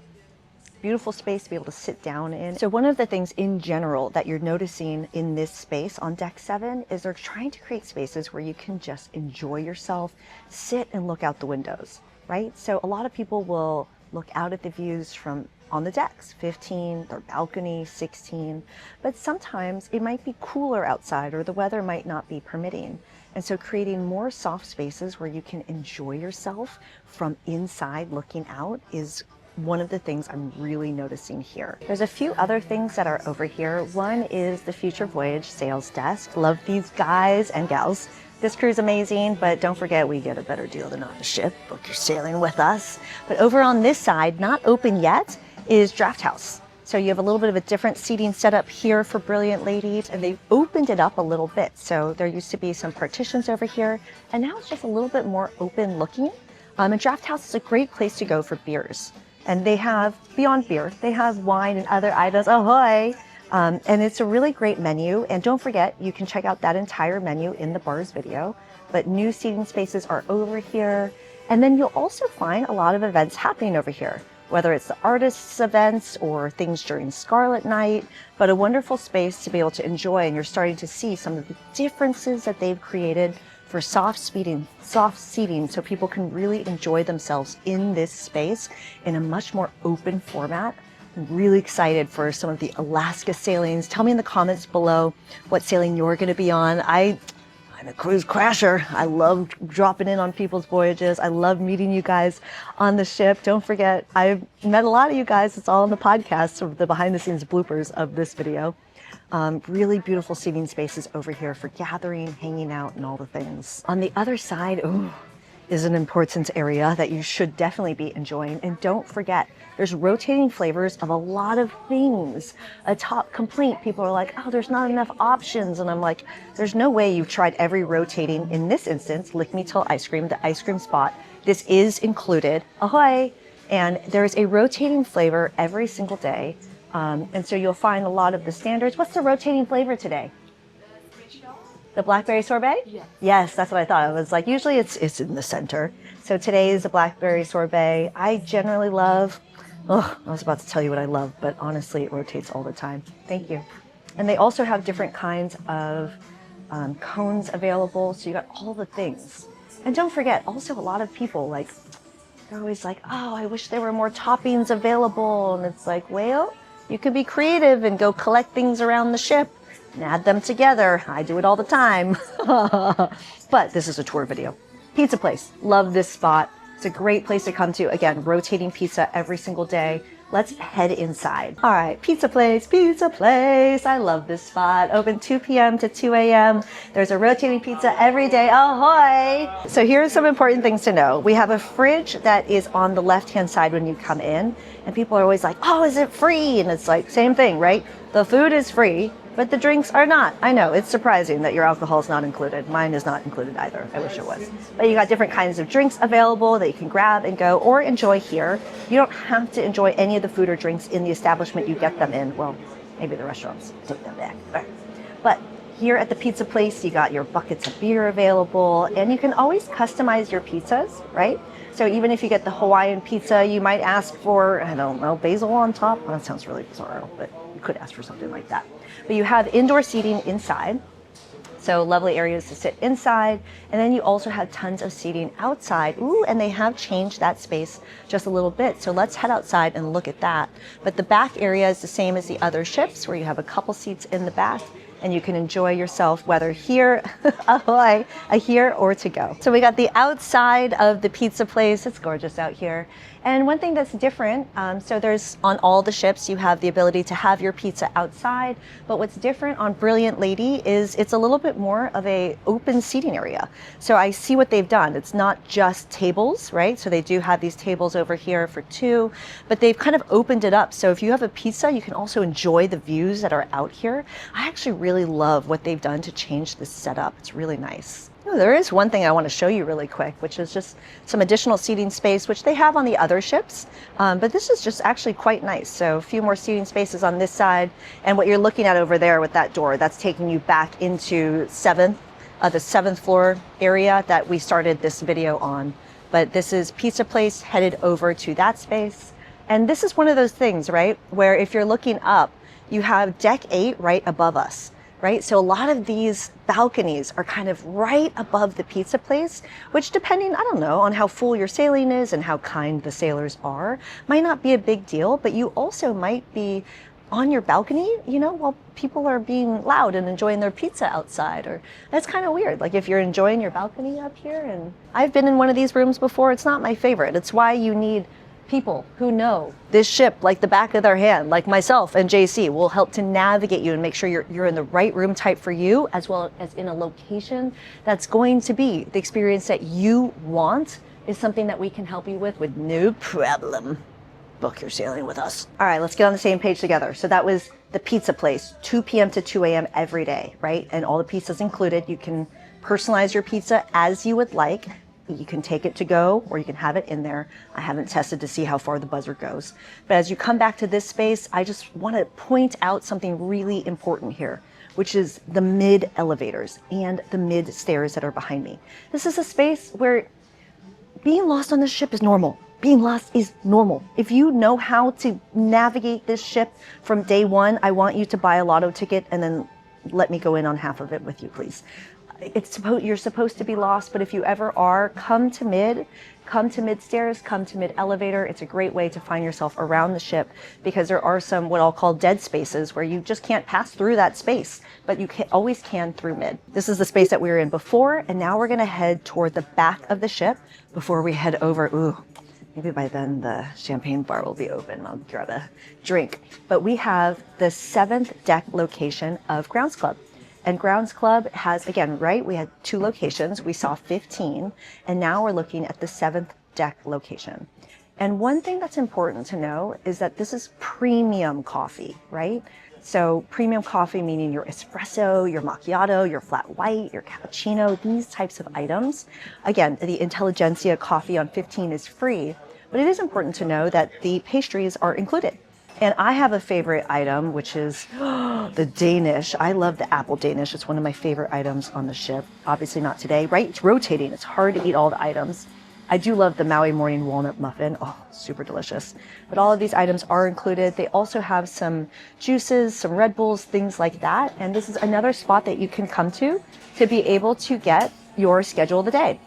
beautiful space to be able to sit down in. So one of the things in general that you're noticing in this space on deck 7 is they're trying to create spaces where you can just enjoy yourself, sit and look out the windows, right? So a lot of people will look out at the views from on the decks, 15, their balcony, 16, but sometimes it might be cooler outside or the weather might not be permitting. And so creating more soft spaces where you can enjoy yourself from inside looking out is one of the things I'm really noticing here. There's a few other things that are over here. One is the Future Voyage sales desk. Love these guys and gals. This crew's amazing, but don't forget we get a better deal than on the ship. Book your sailing with us. But over on this side, not open yet, is Draught Haus. So you have a little bit of a different seating setup here for Brilliant Lady, and they've opened it up a little bit. So there used to be some partitions over here, and now it's just a little bit more open looking. And Draught Haus is a great place to go for beers. And they have, beyond beer, they have wine and other items, ahoy! And it's a really great menu. And don't forget, you can check out that entire menu in the bars video. But new seating spaces are over here. And then you'll also find a lot of events happening over here, whether it's the artists' events or things during Scarlet Night, but a wonderful space to be able to enjoy. And you're starting to see some of the differences that they've created for soft seating, so people can really enjoy themselves in this space in a much more open format. I'm really excited for some of the Alaska sailings. Tell me in the comments below what sailing you're going to be on. I'm a cruise crasher. I love dropping in on people's voyages. I love meeting you guys on the ship. Don't forget, I've met a lot of you guys. It's all in the podcast of the behind the scenes bloopers of this video. Really beautiful seating spaces over here for gathering, hanging out, and all the things. On the other side, is an important area that you should definitely be enjoying. And don't forget, there's rotating flavors of a lot of things. A top complaint, people are like, oh, there's not enough options. And I'm like, there's no way you've tried every rotating, in this instance, Lick Me Till Ice Cream, the ice cream spot. This is included, ahoy! And there's a rotating flavor every single day. And so you'll find a lot of the standards. What's the rotating flavor today? The blackberry sorbet? Yes. Yes, that's what I thought. I was like, usually it's in the center. So today is a blackberry sorbet. I generally love, I was about to tell you what I love, but honestly, it rotates all the time. Thank you. And they also have different kinds of cones available. So you got all the things. And don't forget, also a lot of people, like, they're always like, oh, I wish there were more toppings available. And it's like, well, you could be creative and go collect things around the ship and add them together. I do it all the time. But this is a tour video. Pizza place. Love this spot. It's a great place to come to. Again, rotating pizza every single day. Let's head inside. All right, pizza place, pizza place. I love this spot. Open 2 p.m. to 2 a.m. There's a rotating pizza every day. Ahoy! So here's some important things to know. We have a fridge that is on the left-hand side when you come in. And people are always like, oh, is it free? And it's like, same thing, right? The food is free, but the drinks are not. I know, it's surprising that your alcohol is not included. Mine is not included either. I wish it was. But you got different kinds of drinks available that you can grab and go or enjoy here. You don't have to enjoy any of the food or drinks in the establishment you get them in. Well, maybe the restaurants take them back. But here at the pizza place, you got your buckets of beer available, and you can always customize your pizzas, right? So even if you get the Hawaiian pizza, you might ask for, I don't know, basil on top. Well, that sounds really bizarre, but you could ask for something like that. But you have indoor seating inside, so lovely areas to sit inside. And then you also have tons of seating outside. Ooh, and they have changed that space just a little bit. So let's head outside and look at that. But the back area is the same as the other ships, where you have a couple seats in the back, and you can enjoy yourself whether here, ahoy, here or to go. So we got the outside of the pizza place. It's gorgeous out here. And one thing that's different, so there's on all the ships, you have the ability to have your pizza outside, but what's different on Brilliant Lady is it's a little bit more of a open seating area. So I see what they've done. It's not just tables, right? So they do have these tables over here for 2, but they've kind of opened it up. So if you have a pizza, you can also enjoy the views that are out here. I actually really love what they've done to change this setup. It's really nice. There is one thing I want to show you really quick, which is just some additional seating space, which they have on the other ships. But this is just actually quite nice. So a few more seating spaces on this side. And what you're looking at over there with that door, that's taking you back into the 7th floor area that we started this video on. But this is pizza place headed over to that space. And this is one of those things, right, where if you're looking up, you have deck 8 right above us. Right? So a lot of these balconies are kind of right above the pizza place, which depending, I don't know, on how full your sailing is and how kind the sailors are, might not be a big deal, but you also might be on your balcony, you know, while people are being loud and enjoying their pizza outside. Or that's kind of weird. Like if you're enjoying your balcony up here, and I've been in one of these rooms before, it's not my favorite. It's why you need people who know this ship like the back of their hand, like myself and JC, will help to navigate you and make sure you're in the right room type for you, as well as in a location that's going to be the experience that you want, is something that we can help you with no problem. Book your sailing with us. All right, let's get on the same page together. So that was the pizza place, 2 p.m. to 2 a.m. every day, right? And all the pizzas included. You can personalize your pizza as you would like. You can take it to go or you can have it in there. I haven't tested to see how far the buzzer goes. But as you come back to this space, I just want to point out something really important here, which is the mid elevators and the mid stairs that are behind me. This is a space where being lost on this ship is normal. Being lost is normal. If you know how to navigate this ship from day one, I want you to buy a lotto ticket and then let me go in on half of it with you, please. You're supposed to be lost, but if you ever are, come to mid stairs, come to mid elevator. It's a great way to find yourself around the ship because there are some what I'll call dead spaces where you just can't pass through that space, but you always can through mid. This is the space that we were in before, and now we're gonna head toward the back of the ship before we head over. Ooh, maybe by then the champagne bar will be open. I'll grab a drink. But we have the 7th deck location of Grounds Club. And Grounds Club has, again, right, we had 2 locations. We saw 15, and now we're looking at the 7th deck location. And one thing that's important to know is that this is premium coffee, right? So premium coffee meaning your espresso, your macchiato, your flat white, your cappuccino, these types of items. Again, the Intelligentsia coffee on 15 is free, but it is important to know that the pastries are included. And I have a favorite item, which is the Danish. I love the apple Danish. It's one of my favorite items on the ship. Obviously not today, right? It's rotating. It's hard to eat all the items. I do love the Maui morning walnut muffin. Oh, super delicious. But all of these items are included. They also have some juices, some Red Bulls, things like that. And this is another spot that you can come to be able to get your schedule of the day.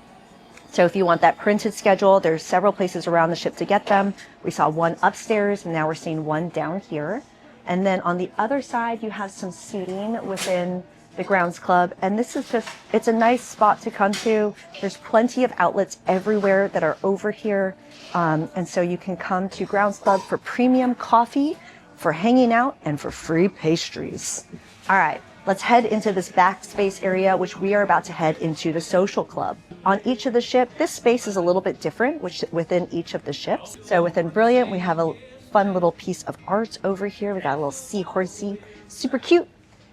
So if you want that printed schedule, there's several places around the ship to get them. We saw one upstairs, and now we're seeing one down here. And then on the other side, you have some seating within the Grounds Club. And this is just, it's a nice spot to come to. There's plenty of outlets everywhere that are over here. And so you can come to Grounds Club for premium coffee, for hanging out, and for free pastries. All right. Let's head into this backspace area, which we are about to head into the social club. On each of the ship, this space is a little bit different within each of the ships. So within Brilliant, we have a fun little piece of art over here. We got a little seahorsey, super cute.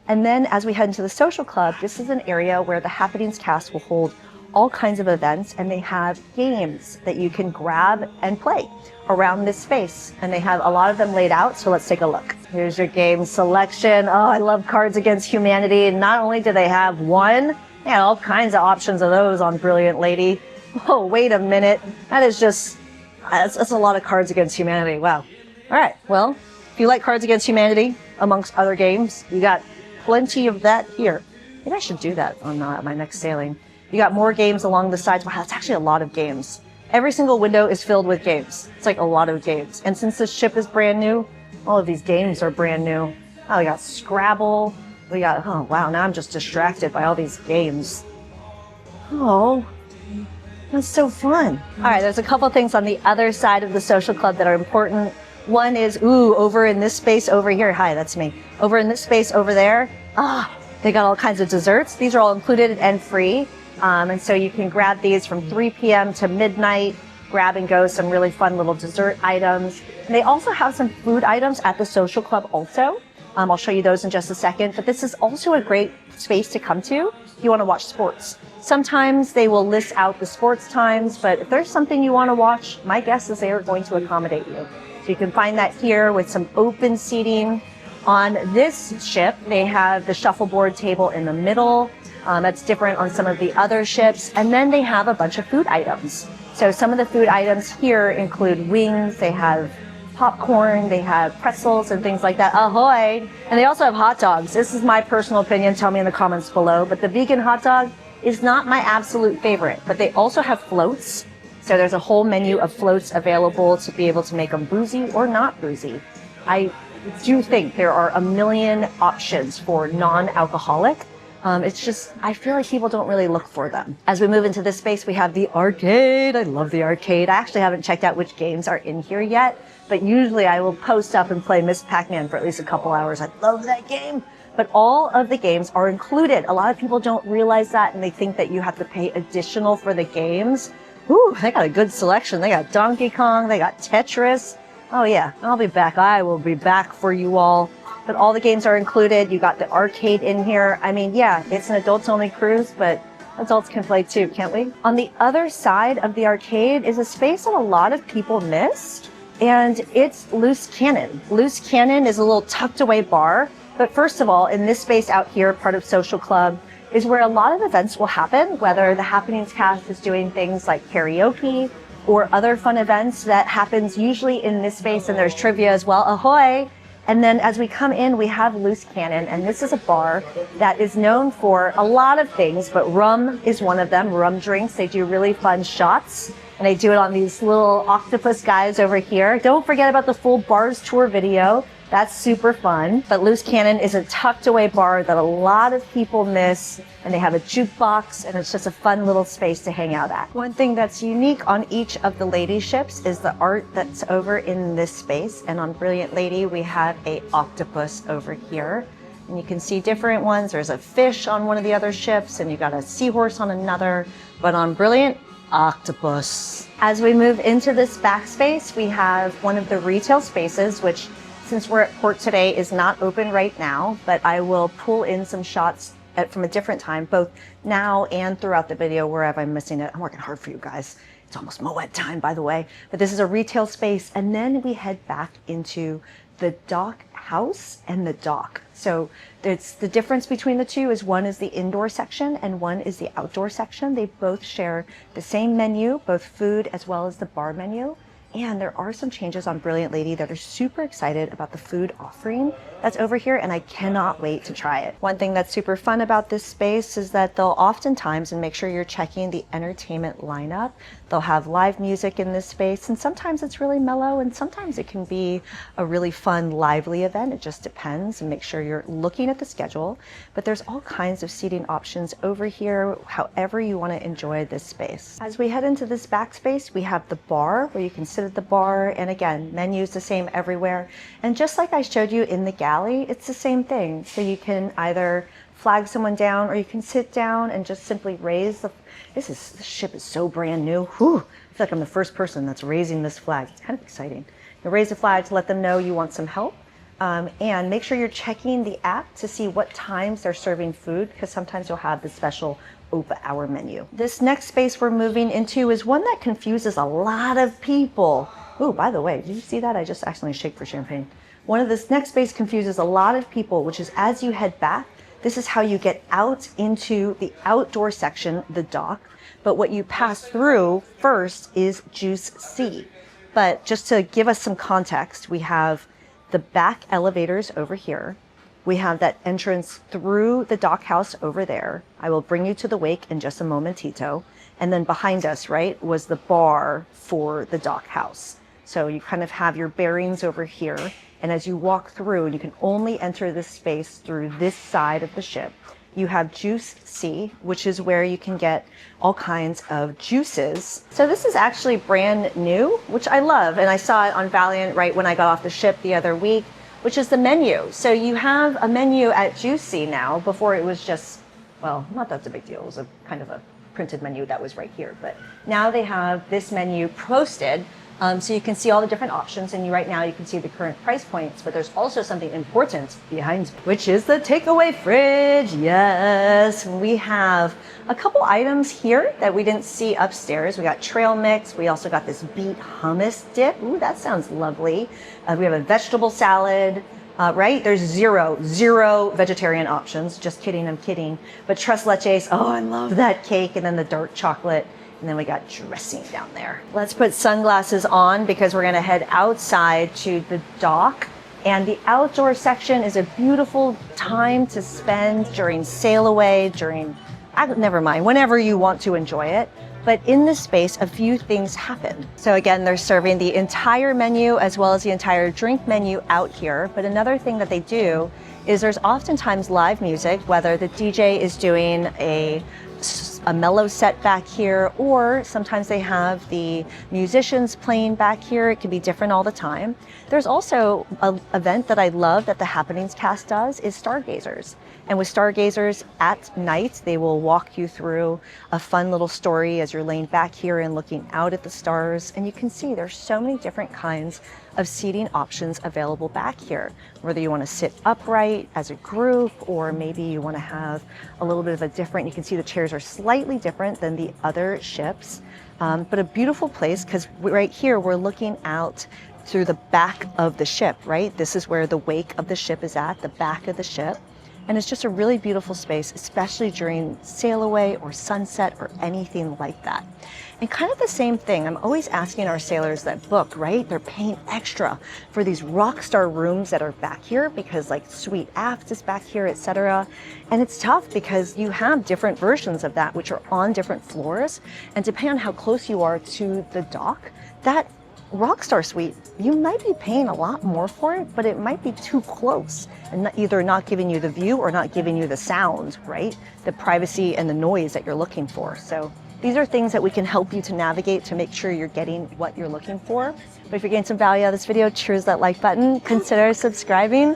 And then as we head into the social club, this is an area where the Happenings cast will hold all kinds of events, and they have games that you can grab and play around this space. And they have a lot of them laid out, so let's take a look. Here's your game selection. Oh, I love Cards Against Humanity. And not only do they have one, they have all kinds of options of those on Brilliant Lady. Oh, wait a minute. That is just, that's a lot of Cards Against Humanity. Wow. All right, well, if you like Cards Against Humanity, amongst other games, you got plenty of that here. Maybe I should do that on my next sailing. You got more games along the sides. Wow, that's actually a lot of games. Every single window is filled with games. It's like a lot of games. And since this ship is brand new, all of these games are brand new. Oh, we got Scrabble. We got, oh wow, now I'm just distracted by all these games. Oh, that's so fun. All right, there's a couple things on the other side of the social club that are important. One is, ooh, over in this space over here. Hi, that's me. Over in this space over there. They got all kinds of desserts. These are all included and free. And so you can grab these from 3 p.m. to midnight, grab and go some really fun little dessert items. And they also have some food items at the social club also. I'll show you those in just a second, but this is also a great space to come to if you want to watch sports. Sometimes they will list out the sports times, but if there's something you want to watch, my guess is they are going to accommodate you. So you can find that here with some open seating. On this ship, they have the shuffleboard table in the middle. That's different on some of the other ships. And then they have a bunch of food items. So some of the food items here include wings, they have popcorn, they have pretzels and things like that. Ahoy! And they also have hot dogs. This is my personal opinion. Tell me in the comments below. But the vegan hot dog is not my absolute favorite. But they also have floats. So there's a whole menu of floats available to be able to make them boozy or not boozy. I do think there are a million options for non-alcoholic. It's just, I feel like people don't really look for them. As we move into this space, we have the arcade. I love the arcade. I actually haven't checked out which games are in here yet, but usually I will post up and play Miss Pac-Man for at least a couple hours. I love that game. But all of the games are included. A lot of people don't realize that, and they think that you have to pay additional for the games. Ooh, they got a good selection. They got Donkey Kong, they got Tetris. Oh yeah, I'll be back. I will be back for you all. But all the games are included. You got the arcade in here. I mean, yeah, it's an adults only cruise, but Adults can play too, can't we? On the other side of the arcade is a space that a lot of people miss, and it's Loose Cannon. Loose Cannon is a little tucked away bar, but first of all, in this space out here, part of Social Club, is where a lot of events will happen, whether the Happenings cast is doing things like karaoke or other fun events that happens usually in this space, and there's trivia as well. Ahoy! And then as we come in, we have Loose Cannon, and this is a bar that is known for a lot of things, but rum is one of them, rum drinks. They do really fun shots, and they do it on these little octopus guys over here. Don't forget about the full bars tour video. That's super fun. But Loose Cannon is a tucked away bar that a lot of people miss, and they have a jukebox, and it's just a fun little space to hang out at. One thing that's unique on each of the lady ships is the art that's over in this space. And on Brilliant Lady, we have a octopus over here. And you can see different ones. There's a fish on one of the other ships, and you got a seahorse on another. But on Brilliant, octopus. As we move into this backspace, we have one of the retail spaces, which since we're at port today is not open right now, but I will pull in some shots from a different time, both now and throughout the video wherever I'm missing it. I'm working hard for you guys. It's almost Moet time, by the way. But this is a retail space, and then we head back into the dock house and the dock. So it's the difference between the two is one is the indoor section and one is the outdoor section. They both share the same menu, both food as well as the bar menu. And there are some changes on Brilliant Lady that are super excited about the food offering that's over here, and I cannot wait to try it. One thing that's super fun about this space is that they'll oftentimes, and make sure you're checking the entertainment lineup, they'll have live music in this space, and sometimes it's really mellow, and sometimes it can be a really fun, lively event. It just depends, and make sure you're looking at the schedule. But there's all kinds of seating options over here, however you want to enjoy this space. As we head into this backspace, we have the bar where you can sit at the bar, and again, menu's the same everywhere. And just like I showed you in the galley, it's the same thing. So you can either flag someone down, or you can sit down and just simply raise the, this ship is so brand new. Whew, I feel like I'm the first person that's raising this flag. It's kind of exciting. You raise the flag to let them know you want some help. And make sure you're checking the app to see what times they're serving food, because sometimes you'll have the special OPA hour menu. This next space we're moving into is one that confuses a lot of people. Oh, by the way, did you see that? I just accidentally shake for champagne. One of this next space confuses a lot of people, which is as you head back, this is how you get out into the outdoor section, the dock. But what you pass through first is Juice C. But just to give us some context, we have the back elevators over here. We have that entrance through the dock house over there. I will bring you to the wake in just a momentito. And then behind us, right, was the bar for the dock house. So you kind of have your bearings over here. And as you walk through, and you can only enter this space through this side of the ship, you have Juice C, which is where you can get all kinds of juices. So this is actually brand new, which I love. And I saw it on Valiant right when I got off the ship the other week, which is the menu. So you have a menu at Juice C now. Before it was just, well, not that's a big deal. It was a kind of a printed menu that was right here. But now they have this menu posted. So you can see all the different options, and right now you can see the current price points, but there's also something important behind, which is the takeaway fridge. Yes, we have a couple items here that we didn't see upstairs. We got trail mix. We also got this beet hummus dip. Ooh, that sounds lovely. We have a vegetable salad. Right? There's zero vegetarian options. Just kidding, I'm kidding. But tres leches, oh, I love that cake. And then the dark chocolate. And then we got dressing down there. Let's put sunglasses on because we're gonna head outside to the dock. And the outdoor section is a beautiful time to spend during sail away, never mind, whenever you want to enjoy it. But in this space, a few things happen. So again, they're serving the entire menu as well as the entire drink menu out here. But another thing that they do is there's oftentimes live music, whether the DJ is doing a mellow set back here, or sometimes they have the musicians playing back here. It can be different all the time. There's also an event that I love that the Happenings cast does is Stargazers. And with Stargazers at night, they will walk you through a fun little story as you're laying back here and looking out at the stars. And you can see there's so many different kinds of seating options available back here. Whether you want to sit upright as a group, or maybe you want to have a little bit of a different, you can see the chairs are slightly different than the other ships, but a beautiful place because right here we're looking out through the back of the ship, right? This is where the wake of the ship is at, the back of the ship. And it's just a really beautiful space, especially during sail away or sunset or anything like that. And kind of the same thing, I'm always asking our sailors that book, right? They're paying extra for these rock star rooms that are back here because like suite aft is back here, etc. And it's tough because you have different versions of that which are on different floors. And depending on how close you are to the dock, that Rockstar Suite, you might be paying a lot more for it, but it might be too close and either not giving you the view or not giving you the sound, right? The privacy and the noise that you're looking for. So these are things that we can help you to navigate to make sure you're getting what you're looking for. But if you're getting some value out of this video, cheers that like button, consider subscribing.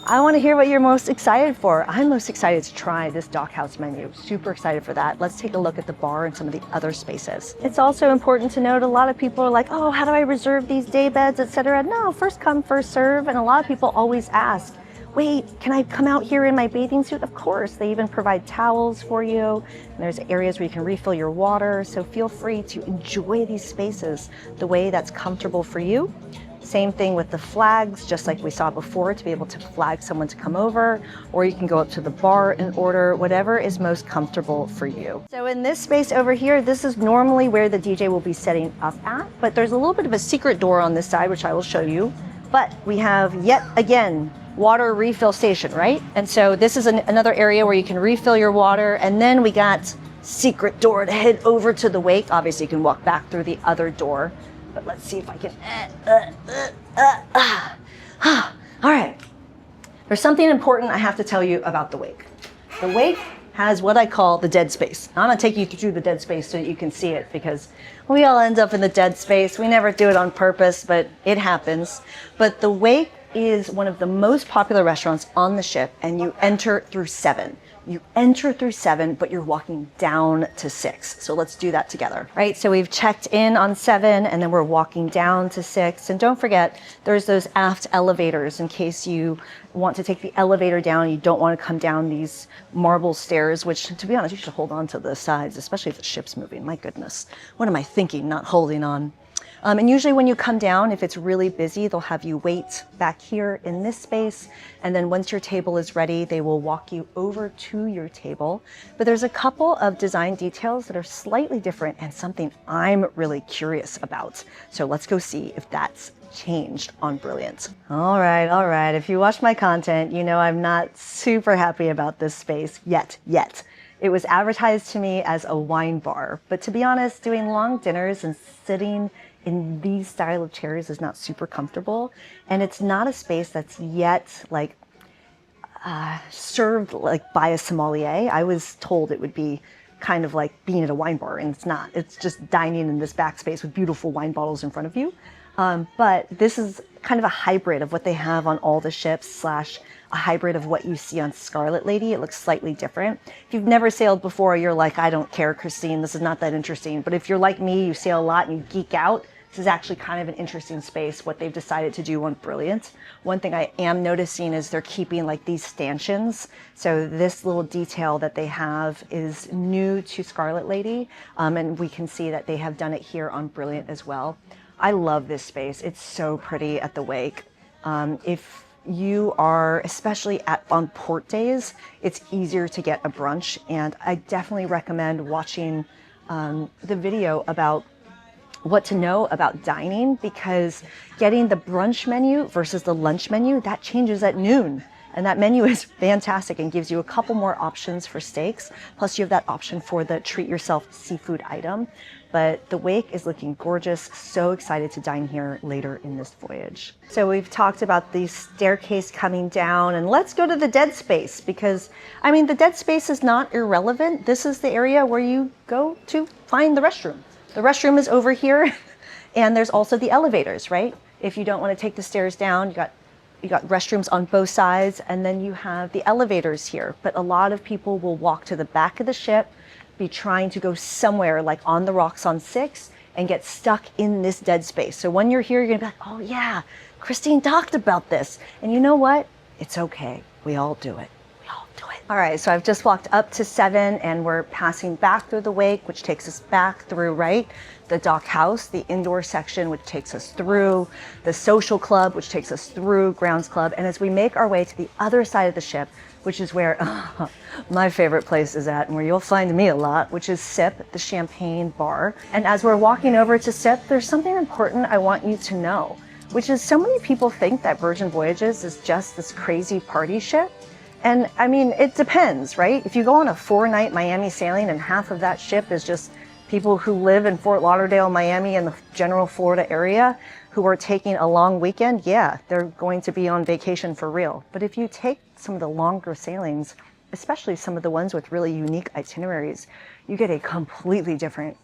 I want to hear what you're most excited for. I'm most excited to try this Draught Haus menu. Super excited for that. Let's take a look at the bar and some of the other spaces. It's also important to note a lot of people are like, oh, how do I reserve these day beds, etc. No, first come, first serve. And a lot of people always ask, wait, can I come out here in my bathing suit? Of course, they even provide towels for you. And there's areas where you can refill your water. So feel free to enjoy these spaces the way that's comfortable for you. Same thing with the flags, just like we saw before, to be able to flag someone to come over, or you can go up to the bar and order whatever is most comfortable for you. So in this space over here, this is normally where the DJ will be setting up at, but there's a little bit of a secret door on this side, which I will show you. But we have yet again, water refill station, right? And so this is another area where you can refill your water. And then we got secret door to head over to the wake. Obviously you can walk back through the other door. But let's see if I can, all right. There's something important I have to tell you about the wake. The wake has what I call the dead space. I'm gonna take you through the dead space so that you can see it because we all end up in the dead space. We never do it on purpose, but it happens. But the wake is one of the most popular restaurants on the ship, and you enter through 7. You enter through 7, but you're walking down to 6. So let's do that together, right? So we've checked in on 7 and then we're walking down to 6. And don't forget, there's those aft elevators in case you want to take the elevator down. You don't want to come down these marble stairs, which to be honest, you should hold on to the sides, especially if the ship's moving. My goodness, what am I thinking, not holding on? And usually when you come down, if it's really busy, they'll have you wait back here in this space. And then once your table is ready, they will walk you over to your table. But there's a couple of design details that are slightly different and something I'm really curious about. So let's go see if that's changed on Brilliant. All right. If you watch my content, you know I'm not super happy about this space yet. It was advertised to me as a wine bar, but to be honest, doing long dinners and sitting in these style of chairs is not super comfortable, and it's not a space that's yet like served like by a sommelier. I was told it would be kind of like being at a wine bar, and it's not. It's just dining in this back space with beautiful wine bottles in front of you. But this is kind of a hybrid of what they have on all the ships / a hybrid of what you see on Scarlet Lady. It looks slightly different. If you've never sailed before, you're like, I don't care, Christine, this is not that interesting. But if you're like me, you sail a lot and you geek out, this is actually kind of an interesting space, what they've decided to do on Brilliant. One thing I am noticing is they're keeping like these stanchions. So this little detail that they have is new to Scarlet Lady. And we can see that they have done it here on Brilliant as well. I love this space. It's so pretty at the wake. If you are, especially on port days, it's easier to get a brunch. And I definitely recommend watching the video about what to know about dining, because getting the brunch menu versus the lunch menu, that changes at noon. And that menu is fantastic and gives you a couple more options for steaks. Plus you have that option for the treat yourself seafood item. But the wake is looking gorgeous. So excited to dine here later in this voyage. So we've talked about the staircase coming down, and let's go to the dead space, because I mean, the dead space is not irrelevant. This is the area where you go to find the restroom. The restroom is over here, and there's also the elevators, right? If you don't want to take the stairs down, you got restrooms on both sides, and then you have the elevators here. But a lot of people will walk to the back of the ship, be trying to go somewhere like on the rocks on 6, and get stuck in this dead space. So when you're here, you're gonna be like, oh yeah, Christine talked about this. And you know what? It's okay. We all do it. We all do it. All right, so I've just walked up to 7 and we're passing back through the wake, which takes us back through, right? The Draught Haus, the indoor section, which takes us through the social club, which takes us through grounds club. And as we make our way to the other side of the ship, which is where my favorite place is at and where you'll find me a lot, which is Sip, the champagne bar. And as we're walking over to Sip, there's something important I want you to know, which is so many people think that Virgin Voyages is just this crazy party ship. And I mean, it depends, right? If you go on a 4-night Miami sailing and half of that ship is just people who live in Fort Lauderdale, Miami, and the general Florida area who are taking a long weekend, yeah, they're going to be on vacation for real. But if you take some of the longer sailings, especially some of the ones with really unique itineraries, you get a completely different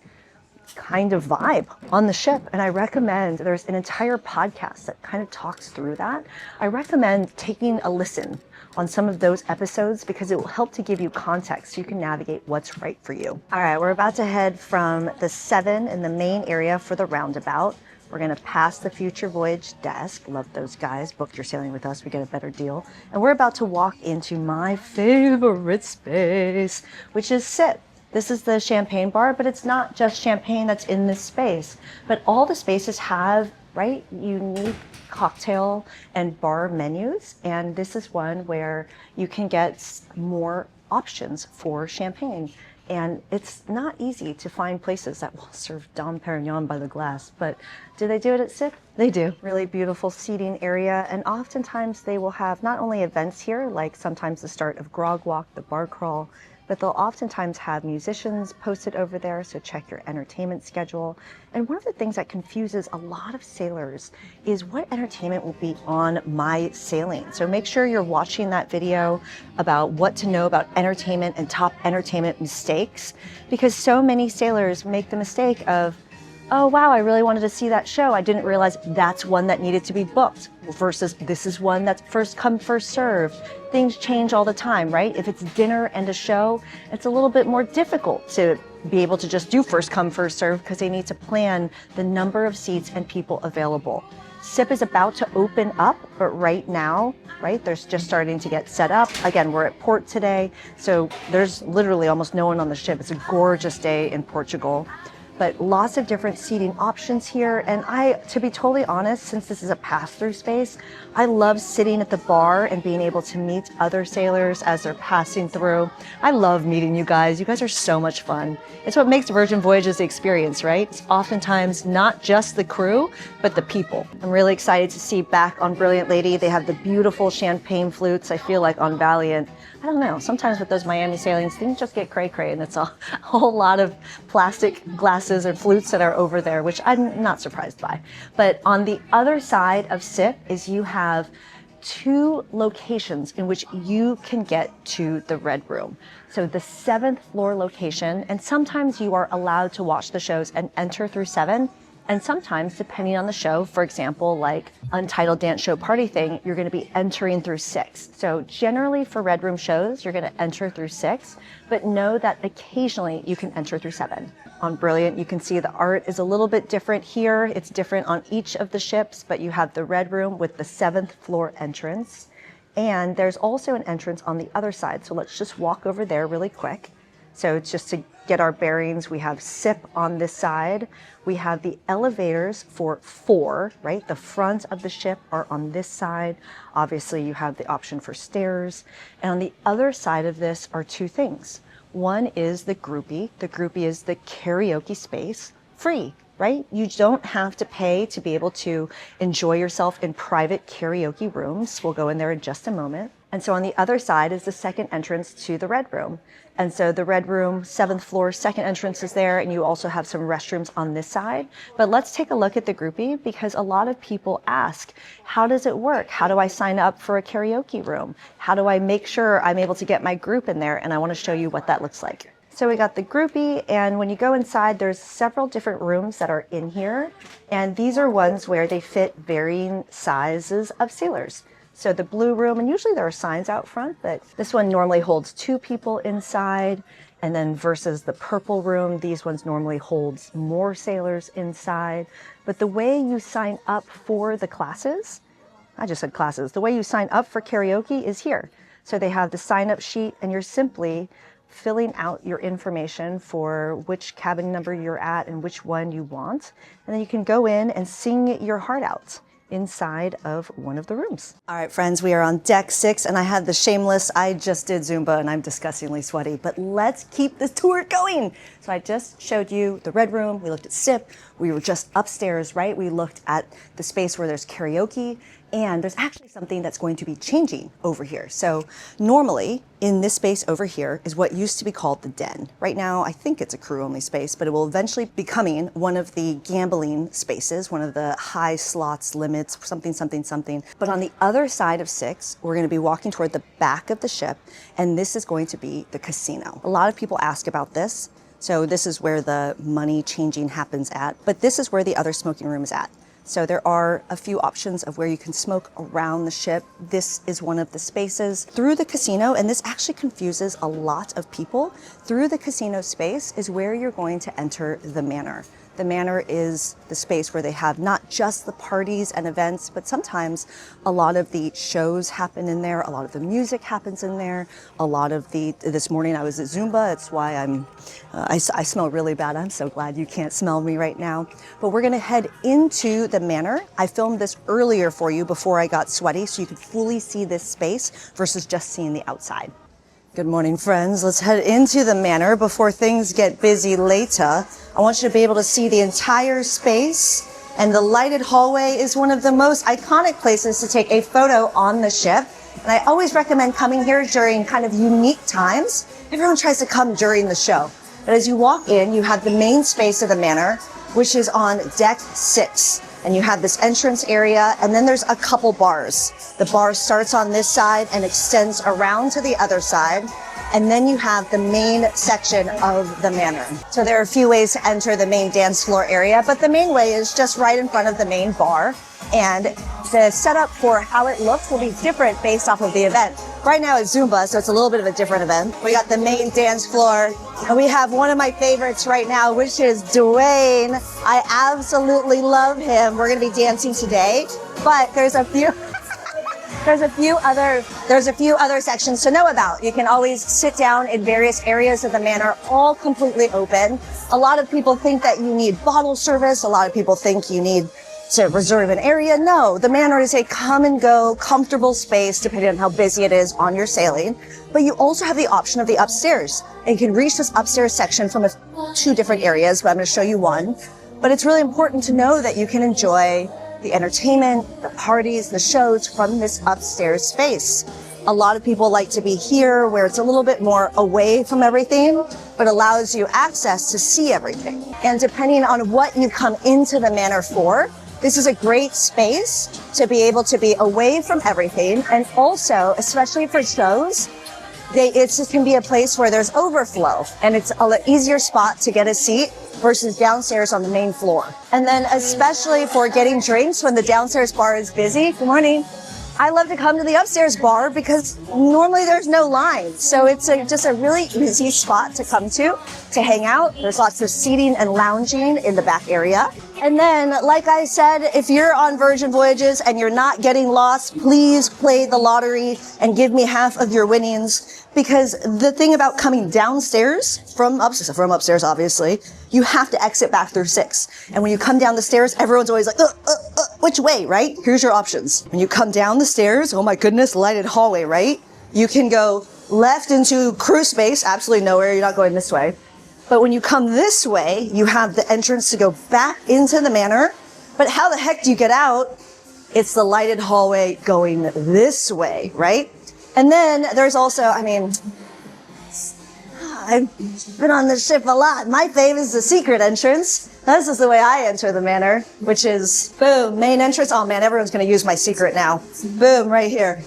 kind of vibe on the ship. And I recommend, there's an entire podcast that kind of talks through that. I recommend taking a listen on some of those episodes because it will help to give you context so you can navigate what's right for you. All right, we're about to head from the 7 in the main area for the Roundabout. We're gonna pass the Future Voyage desk. Love those guys. Book your sailing with us, we get a better deal. And we're about to walk into my favorite space, which is Sip. This is the champagne bar, but it's not just champagne that's in this space, but all the spaces have, right, unique cocktail and bar menus. And this is one where you can get more options for champagne. And it's not easy to find places that will serve Dom Perignon by the glass, but do they do it at Sip? They do. Really beautiful seating area, and oftentimes they will have not only events here, like sometimes the start of Grog Walk, the bar crawl, but they'll oftentimes have musicians posted over there, so check your entertainment schedule. And one of the things that confuses a lot of sailors is what entertainment will be on my sailing. So make sure you're watching that video about what to know about entertainment and top entertainment mistakes, because so many sailors make the mistake of, oh wow, I really wanted to see that show. I didn't realize that's one that needed to be booked versus this is one that's first come, first served. Things change all the time, right? If it's dinner and a show, it's a little bit more difficult to be able to just do first come, first serve because they need to plan the number of seats and people available. Sip is about to open up, but right now, right, there's just starting to get set up. Again, we're at port today, so there's literally almost no one on the ship. It's a gorgeous day in Portugal. But lots of different seating options here. And to be totally honest, since this is a pass-through space, I love sitting at the bar and being able to meet other sailors as they're passing through. I love meeting you guys. You guys are so much fun. It's what makes Virgin Voyages the experience, right? It's oftentimes not just the crew, but the people. I'm really excited to see back on Brilliant Lady. They have the beautiful champagne flutes. I feel like on Valiant, I don't know, sometimes with those Miami sailings, things just get cray-cray, and it's a whole lot of plastic glasses or flutes that are over there, which I'm not surprised by. But on the other side of Sip is you have 2 locations in which you can get to the Red Room. So the 7th floor location, and sometimes you are allowed to watch the shows and enter through 7. And sometimes, depending on the show, for example, like Untitled Dance Show Party Thing, you're going to be entering through 6. So generally for Red Room shows, you're going to enter through 6, but know that occasionally you can enter through 7. On Brilliant, you can see the art is a little bit different here. It's different on each of the ships, but you have the Red Room with the 7th floor entrance. And there's also an entrance on the other side. So let's just walk over there really quick. So it's just to get our bearings. We have Sip on this side. We have the elevators for 4, right? The front of the ship are on this side. Obviously, you have the option for stairs. And on the other side of this are 2 things. One is the groupie. The groupie is the karaoke space, free, right? You don't have to pay to be able to enjoy yourself in private karaoke rooms. We'll go in there in just a moment. And so on the other side is the second entrance to the Red Room. And so the Red Room, 7th floor, second entrance is there, and you also have some restrooms on this side. But let's take a look at the groupie, because a lot of people ask, how does it work? How do I sign up for a karaoke room? How do I make sure I'm able to get my group in there? And I want to show you what that looks like. So we got the groupie, and when you go inside, there's several different rooms that are in here. And these are ones where they fit varying sizes of sailors. So the blue room, and usually there are signs out front, but this one normally holds 2 people inside. And then versus the purple room, these ones normally holds more sailors inside. But the way you sign up for the classes, I just said classes, the way you sign up for karaoke is here. So they have the sign up sheet and you're simply filling out your information for which cabin number you're at and which one you want. And then you can go in and sing your heart out inside of one of the rooms. All right, friends, we are on deck 6 and I had the shameless, I just did Zumba and I'm disgustingly sweaty, but let's keep this tour going. So I just showed you the red room, we looked at SIP, we were just upstairs, right? We looked at the space where there's karaoke, and there's actually something that's going to be changing over here. So normally in this space over here is what used to be called the den. Right now, I think it's a crew only space, but it will eventually be becoming one of the gambling spaces, one of the high slots limits, something, something, something. But on the other side of 6, we're gonna be walking toward the back of the ship, and this is going to be the casino. A lot of people ask about this. So this is where the money changing happens at, but this is where the other smoking room is at. So there are a few options of where you can smoke around the ship. This is one of the spaces. Through the casino, and this actually confuses a lot of people, through the casino space is where you're going to enter the Manor. The Manor is the space where they have not just the parties and events, but sometimes a lot of the shows happen in there, a lot of the music happens in there, a lot of this morning I was at Zumba, it's why I smell really bad. I'm so glad you can't smell me right now. But we're gonna head into the Manor. I filmed this earlier for you before I got sweaty so you could fully see this space versus just seeing the outside. Good morning, friends. Let's head into the Manor before things get busy later. I want you to be able to see the entire space, and the lighted hallway is one of the most iconic places to take a photo on the ship. And I always recommend coming here during kind of unique times. Everyone tries to come during the show. But as you walk in, you have the main space of the Manor, which is on deck 6. And you have this entrance area, and then there's a couple bars. The bar starts on this side and extends around to the other side. And then you have the main section of the Manor. So there are a few ways to enter the main dance floor area, but the main way is just right in front of the main bar. And the setup for how it looks will be different based off of the event. Right now it's Zumba, so it's a little bit of a different event. We got the main dance floor, and we have one of my favorites right now, which is Dwayne. I absolutely love him. We're gonna be dancing today, but there's a few other sections to know about. You can always sit down in various areas of the Manor, all completely open. A lot of people think that you need bottle service. A lot of people think you need to reserve an area. No, the Manor is a come and go, comfortable space depending on how busy it is on your sailing. But you also have the option of the upstairs. And you can reach this upstairs section from 2 different areas, but I'm going to show you one. But it's really important to know that you can enjoy the entertainment, the parties, the shows from this upstairs space. A lot of people like to be here where it's a little bit more away from everything, but allows you access to see everything. And depending on what you come into the Manor for, this is a great space to be able to be away from everything. And also, especially for shows, it can be a place where there's overflow and it's an easier spot to get a seat versus downstairs on the main floor. And then especially for getting drinks when the downstairs bar is busy. Good morning. I love to come to the upstairs bar because normally there's no line. So it's just a really easy spot to come to hang out. There's lots of seating and lounging in the back area. And then, like I said, if you're on Virgin Voyages and you're not getting lost, please play the lottery and give me half of your winnings. Because the thing about coming downstairs, from upstairs, obviously, you have to exit back through 6. And when you come down the stairs, everyone's always like, which way, right? Here's your options. When you come down the stairs, oh my goodness, lighted hallway, right? You can go left into crew space, absolutely nowhere, you're not going this way. But when you come this way, you have the entrance to go back into the Manor. But how the heck do you get out? It's the lighted hallway going this way, right? And then there's also, I've been on this ship a lot. My fave is the secret entrance. This is the way I enter the Manor, which is, boom, main entrance. Oh man, everyone's going to use my secret now. Boom, right here.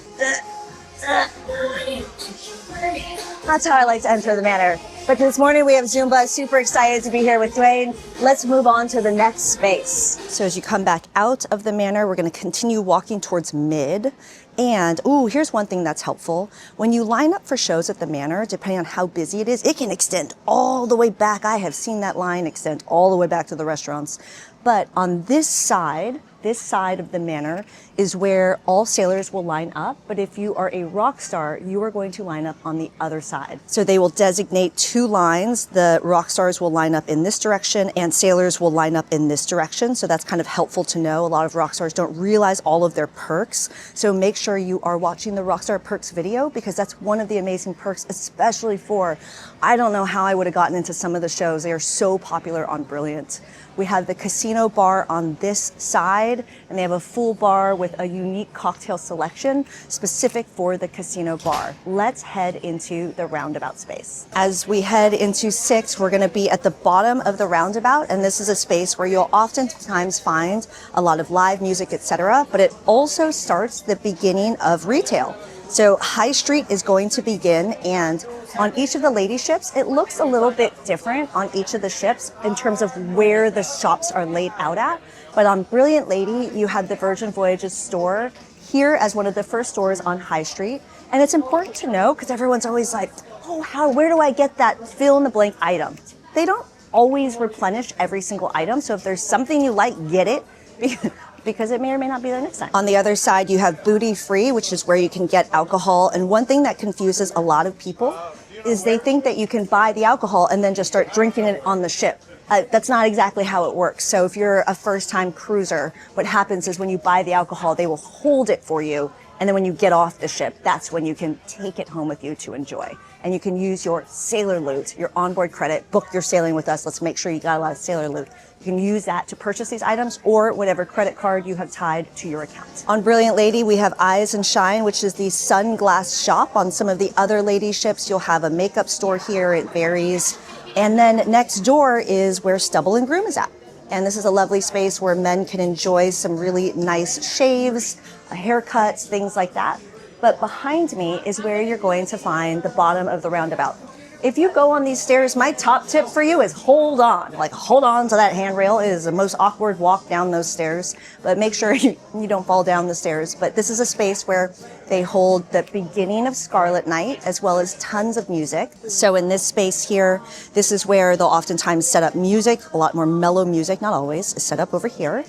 That's how I like to enter the Manor. But this morning we have Zumba. Super excited to be here with Dwayne. Let's move on to the next space. So as you come back out of the Manor, we're going to continue walking towards mid. And, ooh, here's one thing that's helpful. When you line up for shows at the Manor, depending on how busy it is, it can extend all the way back. I have seen that line extend all the way back to the restaurants. But on this side of the Manor is where all sailors will line up. But if you are a rock star, you are going to line up on the other side. So they will designate two lines. The rock stars will line up in this direction and sailors will line up in this direction. So that's kind of helpful to know. A lot of rock stars don't realize all of their perks. So make sure you are watching the Rockstar Perks video, because that's one of the amazing perks, especially for, I don't know how I would have gotten into some of the shows. They are so popular on Brilliant. We have the casino bar on this side, and they have a full bar with a unique cocktail selection specific for the casino bar. Let's head into the Roundabout space. As we head into 6, we're going to be at the bottom of the Roundabout, and this is a space where you'll oftentimes find a lot of live music, etc., but it also starts the beginning of retail. So High Street is going to begin, and on each of the lady ships, it looks a little bit different on each of the ships in terms of where the shops are laid out at. But on Brilliant Lady, you have the Virgin Voyages store here as one of the first stores on High Street. And it's important to know, because everyone's always like, oh, where do I get that fill in the blank item? They don't always replenish every single item. So if there's something you like, get it. Because it may or may not be there next time. On the other side, you have Booty Free, which is where you can get alcohol. And one thing that confuses a lot of people is they think that you can buy the alcohol and then just start drinking it on the ship. That's not exactly how it works. So if you're a first-time cruiser, what happens is when you buy the alcohol, they will hold it for you. And then when you get off the ship, that's when you can take it home with you to enjoy. And you can use your sailor loot, your onboard credit, book your sailing with us. Let's make sure you got a lot of sailor loot. You can use that to purchase these items or whatever credit card you have tied to your account. On Brilliant Lady, we have Eyes and Shine, which is the sunglass shop. On some of the other lady ships, you'll have a makeup store here. It varies. And then next door is where Stubble and Groom is at. And this is a lovely space where men can enjoy some really nice shaves, haircuts, things like that. But behind me is where you're going to find the bottom of the Roundabout. If you go on these stairs, my top tip for you is hold on. Like, hold on to that handrail. It is the most awkward walk down those stairs, but make sure you don't fall down the stairs. But this is a space where they hold the beginning of Scarlet Night, as well as tons of music. So in this space here, this is where they'll oftentimes set up music, a lot more mellow music, not always, is set up over here.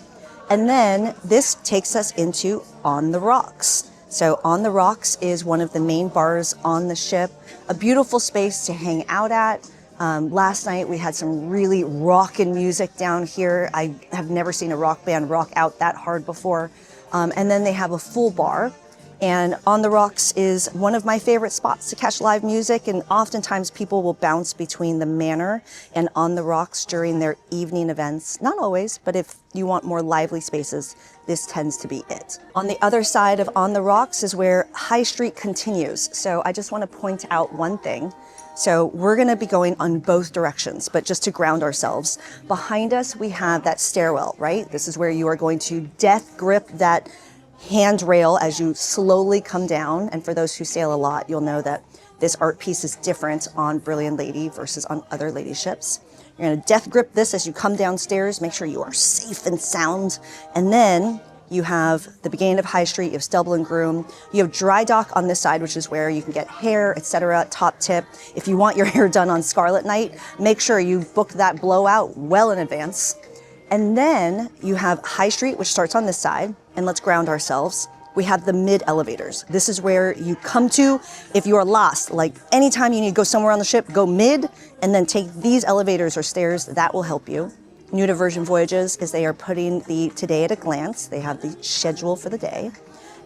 And then this takes us into On the Rocks. So On the Rocks is one of the main bars on the ship, a beautiful space to hang out at. Last night we had some really rockin' music down here. I have never seen a rock band rock out that hard before. And then they have a full bar. And On the Rocks is one of my favorite spots to catch live music, and oftentimes people will bounce between the Manor and On the Rocks during their evening events. Not always, but if you want more lively spaces, this tends to be it. On the other side of On the Rocks is where High Street continues. So I just want to point out one thing. So we're going to be going on both directions, but just to ground ourselves, behind us we have that stairwell, right? This is where you are going to death grip that handrail as you slowly come down. And for those who sail a lot, you'll know that this art piece is different on Brilliant Lady versus on other lady ships. You're going to death grip this as you come downstairs, make sure you are safe and sound. And then you have the beginning of High Street, you have Stubble and Groom, you have Dry Dock on this side, which is where you can get hair, etc. Top tip, if you want your hair done on Scarlet Night, make sure you book that blowout well in advance. And then you have High Street, which starts on this side, and let's ground ourselves. We have the mid elevators. This is where you come to if you are lost. Like anytime you need to go somewhere on the ship, go mid, and then take these elevators or stairs. That will help you. New to Virgin Voyages is they are putting the Today at a Glance. They have the schedule for the day.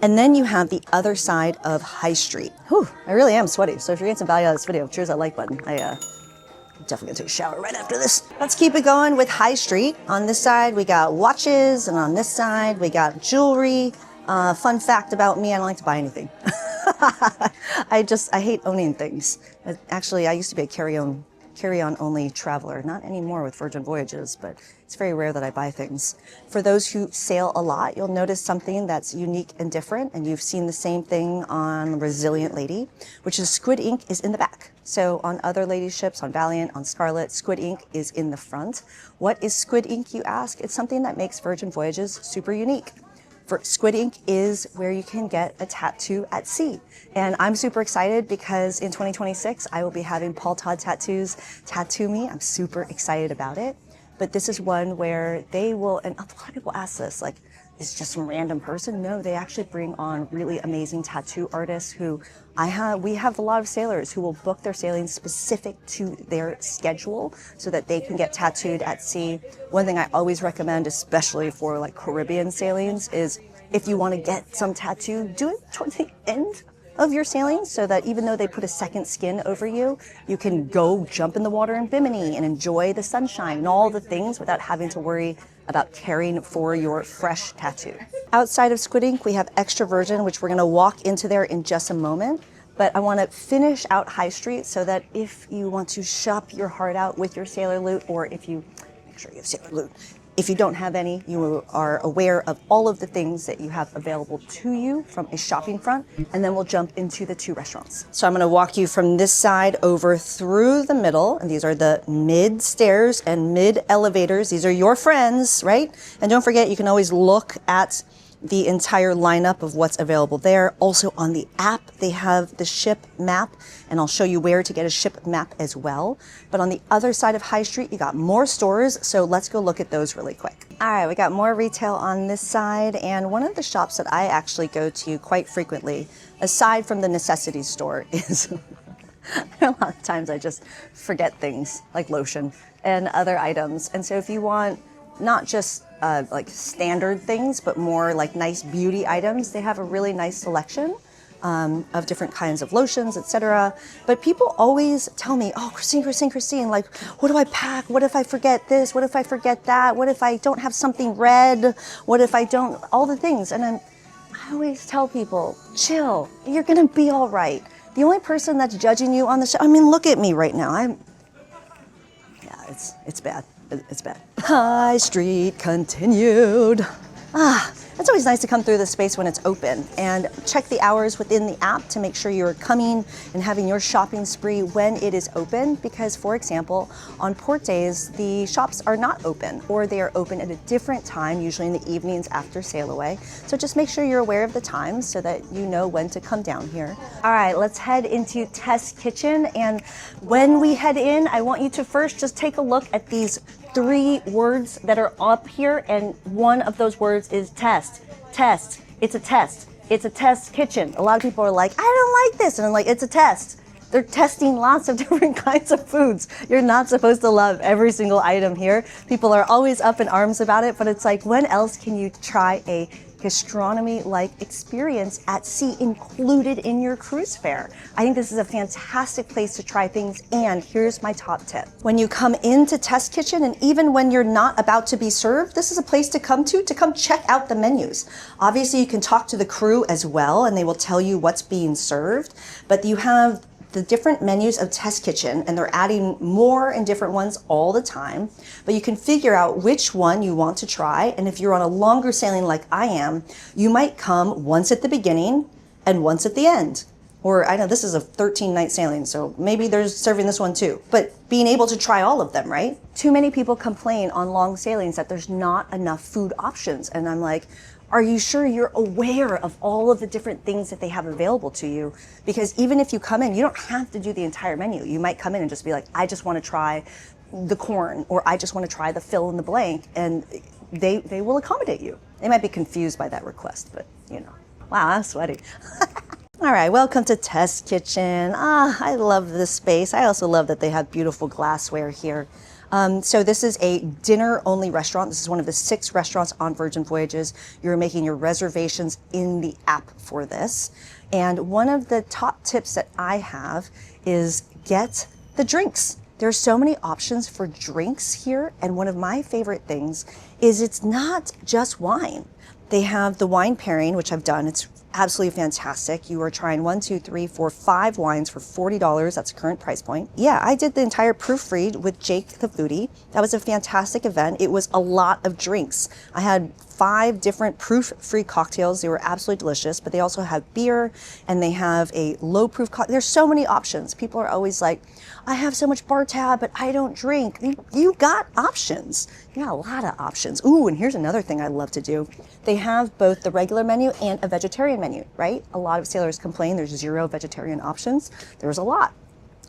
And then you have the other side of High Street. Whew, I really am sweaty. So if you're getting some value out of this video, cheers that like button. Definitely gonna take a shower right after this. Let's keep it going with High Street. On this side, we got watches, and on this side, we got jewelry. Fun fact about me, I don't like to buy anything. I hate owning things. Actually, I used to be a carry-on only traveler. Not anymore with Virgin Voyages, but it's very rare that I buy things. For those who sail a lot, you'll notice something that's unique and different, and you've seen the same thing on Resilient Lady, which is squid ink is in the back. So on other lady ships, on Valiant, on Scarlet, squid ink is in the front. What is squid ink, you ask? It's something that makes Virgin Voyages super unique. For Squid Ink is where you can get a tattoo at sea. And I'm super excited because in 2026, I will be having Paul Todd Tattoos tattoo me. I'm super excited about it. But this is one where they will, and a lot of people ask this, like, is it just some random person? No, they actually bring on really amazing tattoo artists who we have a lot of sailors who will book their sailings specific to their schedule so that they can get tattooed at sea. One thing I always recommend, especially for like Caribbean sailings, is if you want to get some tattoo, do it towards the end of your sailing so that even though they put a second skin over you, you can go jump in the water in Bimini and enjoy the sunshine and all the things without having to worry about caring for your fresh tattoo. Outside of Squid Ink, we have Extra Virgin, which we're gonna walk into there in just a moment. But I wanna finish out High Street so that if you want to shop your heart out with your sailor loot, or if you, make sure you have sailor loot, if you don't have any, you are aware of all of the things that you have available to you from a shopping front, and then we'll jump into the 2 restaurants. So I'm gonna walk you from this side over through the middle, and these are the mid stairs and mid elevators. These are your friends, right? And don't forget, you can always look at the entire lineup of what's available there. Also on the app, they have the ship map, and I'll show you where to get a ship map as well. But on the other side of High Street, you got more stores, so let's go look at those really quick. All right, we got more retail on this side, and one of the shops that I actually go to quite frequently, aside from the necessities store, is a lot of times I just forget things like lotion and other items. And so if you want not just like standard things, but more like nice beauty items, they have a really nice selection of different kinds of lotions, etc. But people always tell me, oh, Christine, like, what do I pack? What if I forget this? What if I forget that? What if I don't have something red? What if I don't, all the things. And I always tell people, chill, you're gonna be all right. The only person that's judging you on the show, I mean, look at me right now. Yeah, it's bad. It's bad. High Street continued. It's always nice to come through this space when it's open and check the hours within the app to make sure you're coming and having your shopping spree when it is open, because for example, on port days, the shops are not open, or they are open at a different time, usually in the evenings after sail away. So just make sure you're aware of the times so that you know when to come down here. All right, let's head into Test Kitchen. And when we head in, I want you to first just take a look at these 3 words that are up here, and one of those words is test. Test. It's a test. It's a test kitchen. A lot of people are like, I don't like this. And I'm like, it's a test. They're testing lots of different kinds of foods. You're not supposed to love every single item here. People are always up in arms about it, but it's like, when else can you try a gastronomy-like experience at sea included in your cruise fare? I think this is a fantastic place to try things, and here's my top tip. When you come into Test Kitchen, and even when you're not about to be served, this is a place to come check out the menus. Obviously, you can talk to the crew as well, and they will tell you what's being served, but you have the different menus of Test Kitchen, and they're adding more and different ones all the time, but you can figure out which one you want to try. And if you're on a longer sailing like I am, you might come once at the beginning and once at the end. Or I know this is a 13-night sailing, so maybe they're serving this one too, but being able to try all of them, right? Too many people complain on long sailings that there's not enough food options, and I'm like, are you sure you're aware of all of the different things that they have available to you? Because even if you come in, you don't have to do the entire menu. You might come in and just be like, I just want to try the corn, or I just want to try the fill in the blank, and they will accommodate you. They might be confused by that request, but you know. Wow, I'm sweaty. All right, welcome to Test Kitchen. I love this space. I also love that they have beautiful glassware here. So this is a dinner-only restaurant. This is one of the 6 restaurants on Virgin Voyages. You're making your reservations in the app for this. And one of the top tips that I have is get the drinks. There's so many options for drinks here, and one of my favorite things is it's not just wine. They have the wine pairing, which I've done. It's absolutely fantastic. You are trying 1, 2, 3, 4, 5 wines for $40. That's current price point. Yeah, I did the entire proofread with Jake the foodie. That was a fantastic event. It was a lot of drinks. I had 5 different proof-free cocktails. They were absolutely delicious, but they also have beer and they have a low-proof cocktail. There's so many options. People are always like, I have so much bar tab, but I don't drink. You got options. You got a lot of options. Ooh, and here's another thing I love to do. They have both the regular menu and a vegetarian menu, right? A lot of sailors complain there's 0 vegetarian options. There's a lot.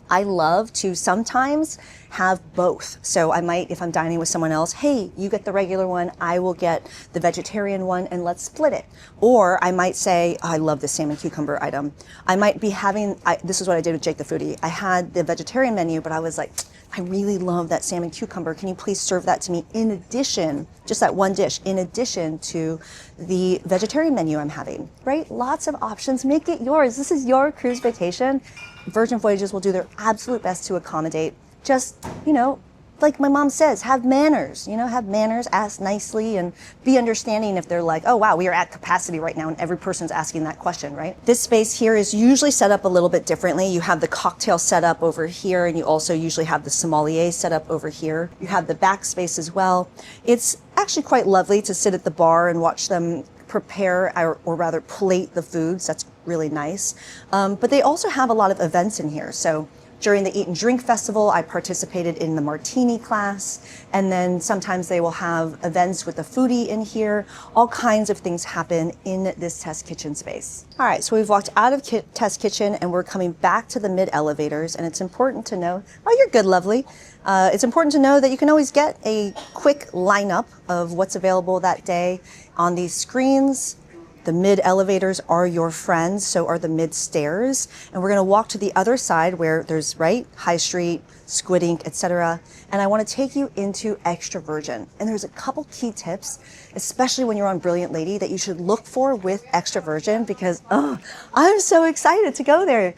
I love to sometimes have both. So I might, if I'm dining with someone else, hey, you get the regular one, I will get the vegetarian one, and let's split it. Or I might say, oh, I love the salmon cucumber item. I might be having, this is what I did with Jake the foodie. I had the vegetarian menu, but I was like, I really love that salmon cucumber. Can you please serve that to me in addition, just that one dish, in addition to the vegetarian menu I'm having, right? Lots of options, make it yours. This is your cruise vacation. Virgin Voyages will do their absolute best to accommodate. Just, you know, like my mom says, have manners, you know, have manners, ask nicely, and be understanding if they're like, oh wow, we are at capacity right now and every person's asking that question, right? This space here is usually set up a little bit differently. You have the cocktail set up over here, and you also usually have the sommelier set up over here. You have the back space as well. It's actually quite lovely to sit at the bar and watch them prepare, or rather plate the foods. That's really nice. But they also have a lot of events in here. So during the Eat and Drink Festival, I participated in the martini class, and then sometimes they will have events with a foodie in here. All kinds of things happen in this test kitchen space. All right, so we've walked out of test kitchen and we're coming back to the mid elevators, and it's important to know, oh, you're good, lovely. It's important to know that you can always get a quick lineup of what's available that day on these screens. The mid elevators are your friends, so are the mid stairs. And we're gonna walk to the other side where there's, right, High Street, Squid Ink, etc. And I wanna take you into Extra Virgin. And there's a couple key tips, especially when you're on Brilliant Lady, that you should look for with Extra Virgin, because, oh, I'm so excited to go there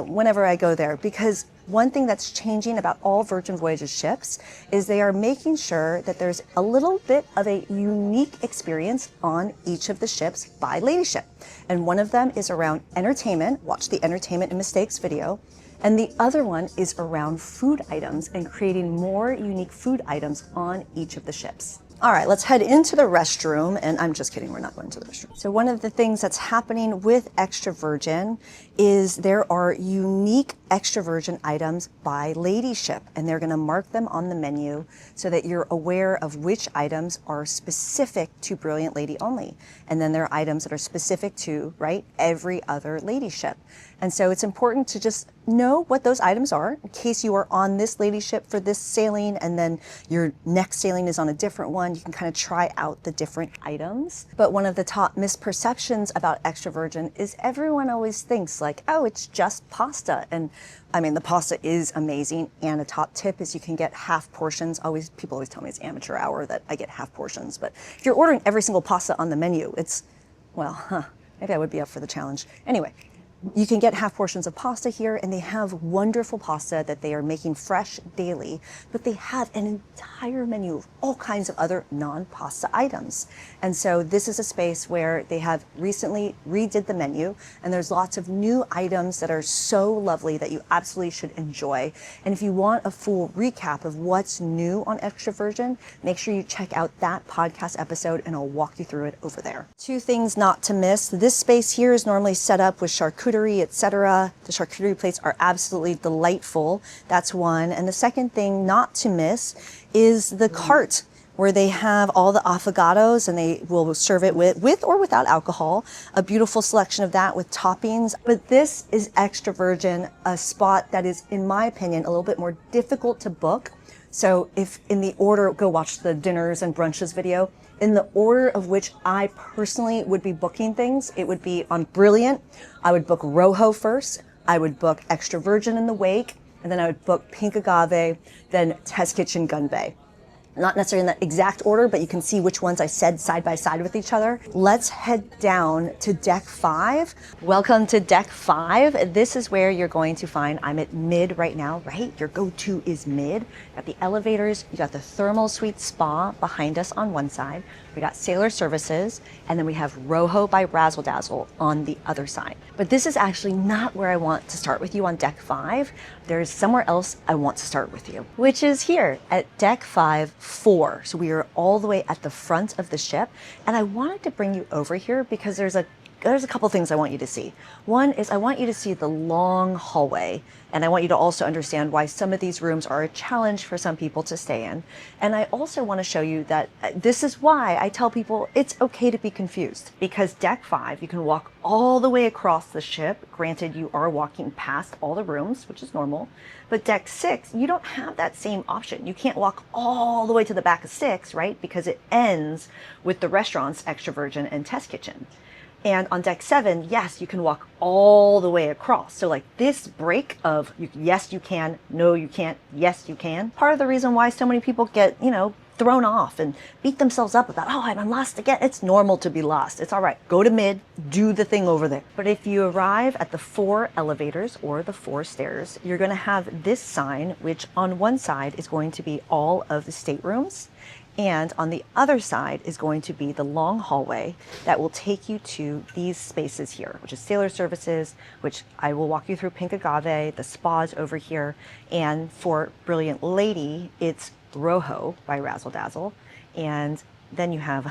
whenever I go there, because one thing that's changing about all Virgin Voyages ships is they are making sure that there's a little bit of a unique experience on each of the ships by lady ship. And one of them is around entertainment. Watch the Entertainment and Mistakes video. And the other one is around food items and creating more unique food items on each of the ships. All right, let's head into the restroom. And I'm just kidding, we're not going to the restroom. So one of the things that's happening with Extra Virgin is there are unique Extra Virgin items by lady ship, and they're gonna mark them on the menu so that you're aware of which items are specific to Brilliant Lady only. And then there are items that are specific to, right, every other lady ship. And so it's important to just know what those items are in case you are on this lady ship for this sailing and then your next sailing is on a different one. You can kind of try out the different items. But one of the top misperceptions about Extra Virgin is everyone always thinks like, oh, it's just pasta. And I mean, the pasta is amazing. And a top tip is you can get half portions. People always tell me it's amateur hour that I get half portions. But if you're ordering every single pasta on the menu, it's, well, maybe I would be up for the challenge. Anyway. You can get half portions of pasta here, and they have wonderful pasta that they are making fresh daily, but they have an entire menu of all kinds of other non-pasta items. And so this is a space where they have recently redid the menu, and there's lots of new items that are so lovely that you absolutely should enjoy. And if you want a full recap of what's new on Extra Virgin, make sure you check out that podcast episode, and I'll walk you through it over there. 2 things not to miss. This space here is normally set up with charcuterie, etc. The charcuterie plates are absolutely delightful. That's one. And the second thing not to miss is the cart where they have all the affogatos, and they will serve it with or without alcohol. A beautiful selection of that with toppings. But this is Extra Virgin, a spot that is, in my opinion, a little bit more difficult to book. So if in the order, go watch the dinners and brunches video. In the order of which I personally would be booking things, it would be on Brilliant. I would book Rojo first. I would book Extra Virgin in the wake, and then I would book Pink Agave, then Test Kitchen Gunbae. not necessarily in that exact order, but you can see which ones I said side by side with each other. Let's head down to deck 5. Welcome to deck 5. This is where you're going to find, I'm at mid right now, right? Your go-to is mid. You got the elevators, you got the thermal suite spa behind us on one side. We got Sailor Services, and then we have Rojo by Razzle Dazzle on the other side. But this is actually not where I want to start with you on deck 5. There's somewhere else I want to start with you, which is here at deck 5-4. So we are all the way at the front of the ship, and I wanted to bring you over here because there's a couple things I want you to see. One is I want you to see the long hallway, and I want you to also understand why some of these rooms are a challenge for some people to stay in. And I also want to show you that this is why I tell people it's okay to be confused, because deck 5, you can walk all the way across the ship. Granted, you are walking past all the rooms, which is normal, but deck 6, you don't have that same option. You can't walk all the way to the back of 6, right? Because it ends with the restaurants, Extra Virgin and Test Kitchen. And on deck 7, yes, you can walk all the way across. So like this break of yes, you can, no, you can't, yes, you can. Part of the reason why so many people get, thrown off and beat themselves up about, oh, I'm lost again. It's normal to be lost. It's all right. Go to mid, do the thing over there. But if you arrive at the 4 elevators or the 4 stairs, you're going to have this sign, which on one side is going to be all of the staterooms. And on the other side is going to be the long hallway that will take you to these spaces here, which is Sailor Services, which I will walk you through Pink Agave, the spas over here. And for Brilliant Lady, it's Rojo by Razzle Dazzle. And then you have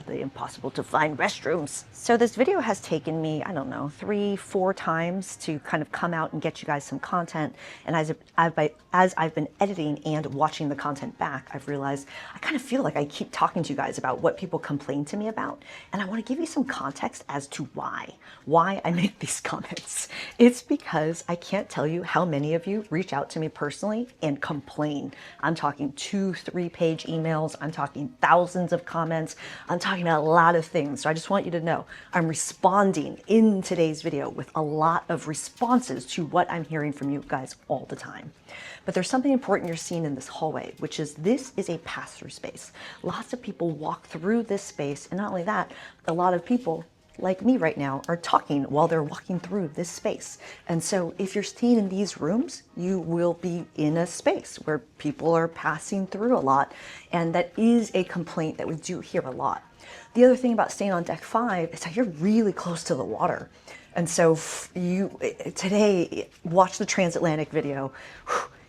the impossible to find restrooms. So this video has taken me, I don't know, 3-4 times to kind of come out and get you guys some content. And as I've been editing and watching the content back, I've realized I kind of feel like I keep talking to you guys about what people complain to me about. And I want to give you some context as to why I make these comments. It's because I can't tell you how many of you reach out to me personally and complain. I'm talking 2-3 page emails. I'm talking thousands of comments. I'm talking about a lot of things. So I just want you to know I'm responding in today's video with a lot of responses to what I'm hearing from you guys all the time. But there's something important you're seeing in this hallway, which is this is a pass-through space. Lots of people walk through this space, and not only that, a lot of people like me right now are talking while they're walking through this space. And so if you're staying in these rooms, you will be in a space where people are passing through a lot. And that is a complaint that we do hear a lot. The other thing about staying on deck 5 is that you're really close to the water. And so today, watch the transatlantic video.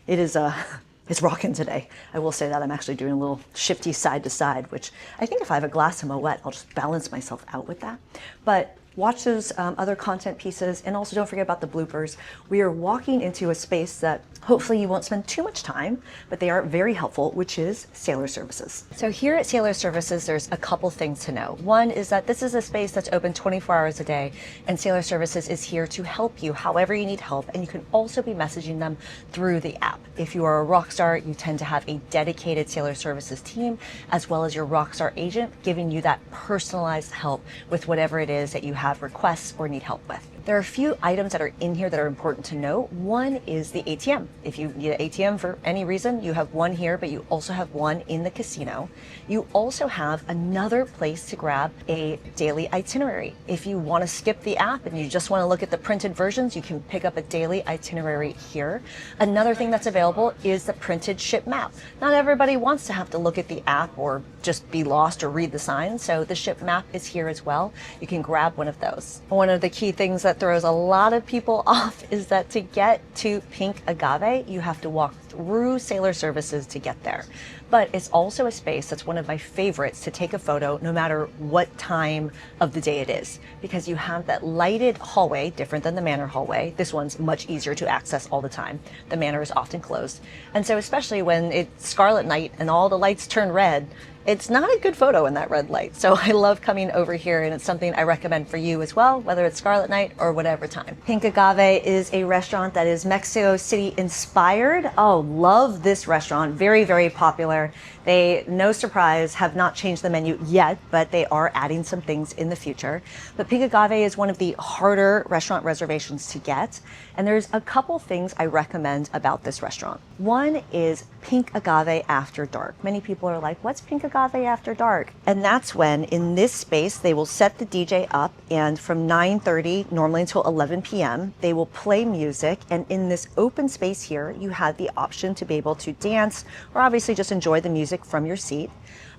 It's rocking today. I will say that I'm actually doing a little shifty side to side, which I think if I have a glass of Moet, I'll just balance myself out with that. But watch those other content pieces, and also don't forget about the bloopers. We are walking into a space that hopefully you won't spend too much time, but they are very helpful, which is Sailor Services. So here at Sailor Services, there's a couple things to know. One is that this is a space that's open 24 hours a day, and Sailor Services is here to help you however you need help, and you can also be messaging them through the app. If you are a rock star, you tend to have a dedicated Sailor Services team, as well as your rock star agent, giving you that personalized help with whatever it is that you have requests or need help with. There are a few items that are in here that are important to note. One is the ATM. If you need an ATM for any reason, you have one here, but you also have one in the casino. You also have another place to grab a daily itinerary. If you want to skip the app and you just want to look at the printed versions, you can pick up a daily itinerary here. Another thing that's available is the printed ship map. Not everybody wants to have to look at the app or just be lost or read the signs, so the ship map is here as well. You can grab one of those. One of the key things that throws a lot of people off is that to get to Pink Agave, you have to walk through Sailor Services to get there. But it's also a space that's one of my favorites to take a photo no matter what time of the day it is, because you have that lighted hallway, different than the Manor hallway. This one's much easier to access all the time. The Manor is often closed. And so especially when it's Scarlet Night and all the lights turn red, it's not a good photo in that red light. So I love coming over here, and it's something I recommend for you as well, whether it's Scarlet Night or whatever time. Pink Agave is a restaurant that is Mexico City inspired. Oh, Rojo love this restaurant. Very, very popular. They, no surprise, have not changed the menu yet, but they are adding some things in the future. But Pink Agave is one of the harder restaurant reservations to get. And there's a couple things I recommend about this restaurant. One is Pink Agave after dark. Many people are like, what's Pink Agave after dark? And that's when in this space, they will set the DJ up, and from 9:30, normally until 11 p.m., they will play music. And in this open space here, you have the option to be able to dance or obviously just enjoy the music from your seat.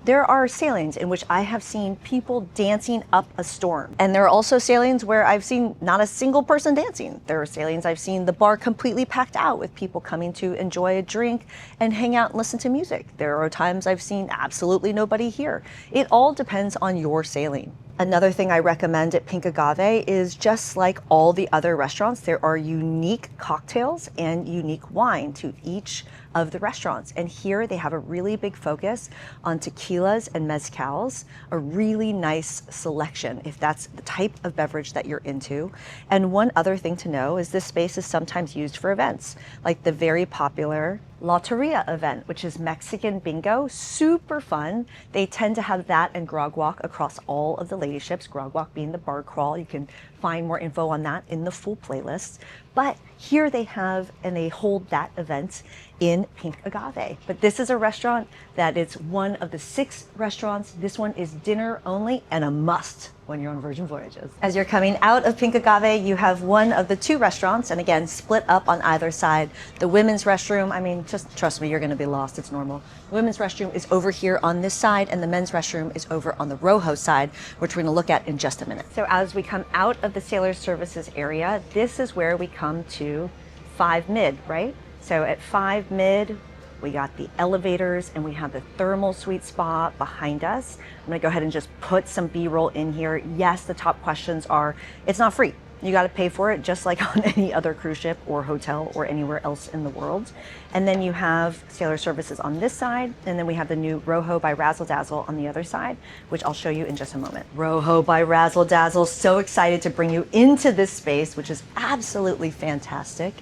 There are sailings in which I have seen people dancing up a storm. And there are also sailings where I've seen not a single person dancing. There are sailings I've seen the bar completely packed out with people coming to enjoy a drink and hang out and listen to music. There are times I've seen absolutely nobody here. It all depends on your sailing. Another thing I recommend at Pink Agave is, just like all the other restaurants, there are unique cocktails and unique wine to each of the restaurants. And here they have a really big focus on tequilas and mezcals, a really nice selection if that's the type of beverage that you're into. And one other thing to know is this space is sometimes used for events, like the very popular Loteria event, which is Mexican bingo, super fun. They tend to have that and grog walk across all of the lady ships, grog walk being the bar crawl. You can find more info on that in the full playlist. But here they have, and they hold that event in Pink Agave. But this is a restaurant that is one of the 6 restaurants. This one is dinner only and a must when you're on Virgin Voyages. As you're coming out of Pink Agave, you have one of the 2 restaurants, and again, split up on either side. The women's restroom, I mean, just trust me, you're gonna be lost, it's normal. The women's restroom is over here on this side, and the men's restroom is over on the Rojo side, which we're gonna look at in just a minute. So as we come out of the Sailor Services area, this is where we come to 5 mid, right? So at 5 mid, we got the elevators and we have the thermal suite spa behind us. I'm gonna go ahead and just put some B-roll in here. Yes, the top questions are, it's not free. You gotta pay for it just like on any other cruise ship or hotel or anywhere else in the world. And then you have Sailor Services on this side, and then we have the new Rojo by Razzle Dazzle on the other side, which I'll show you in just a moment. Rojo by Razzle Dazzle, so excited to bring you into this space, which is absolutely fantastic.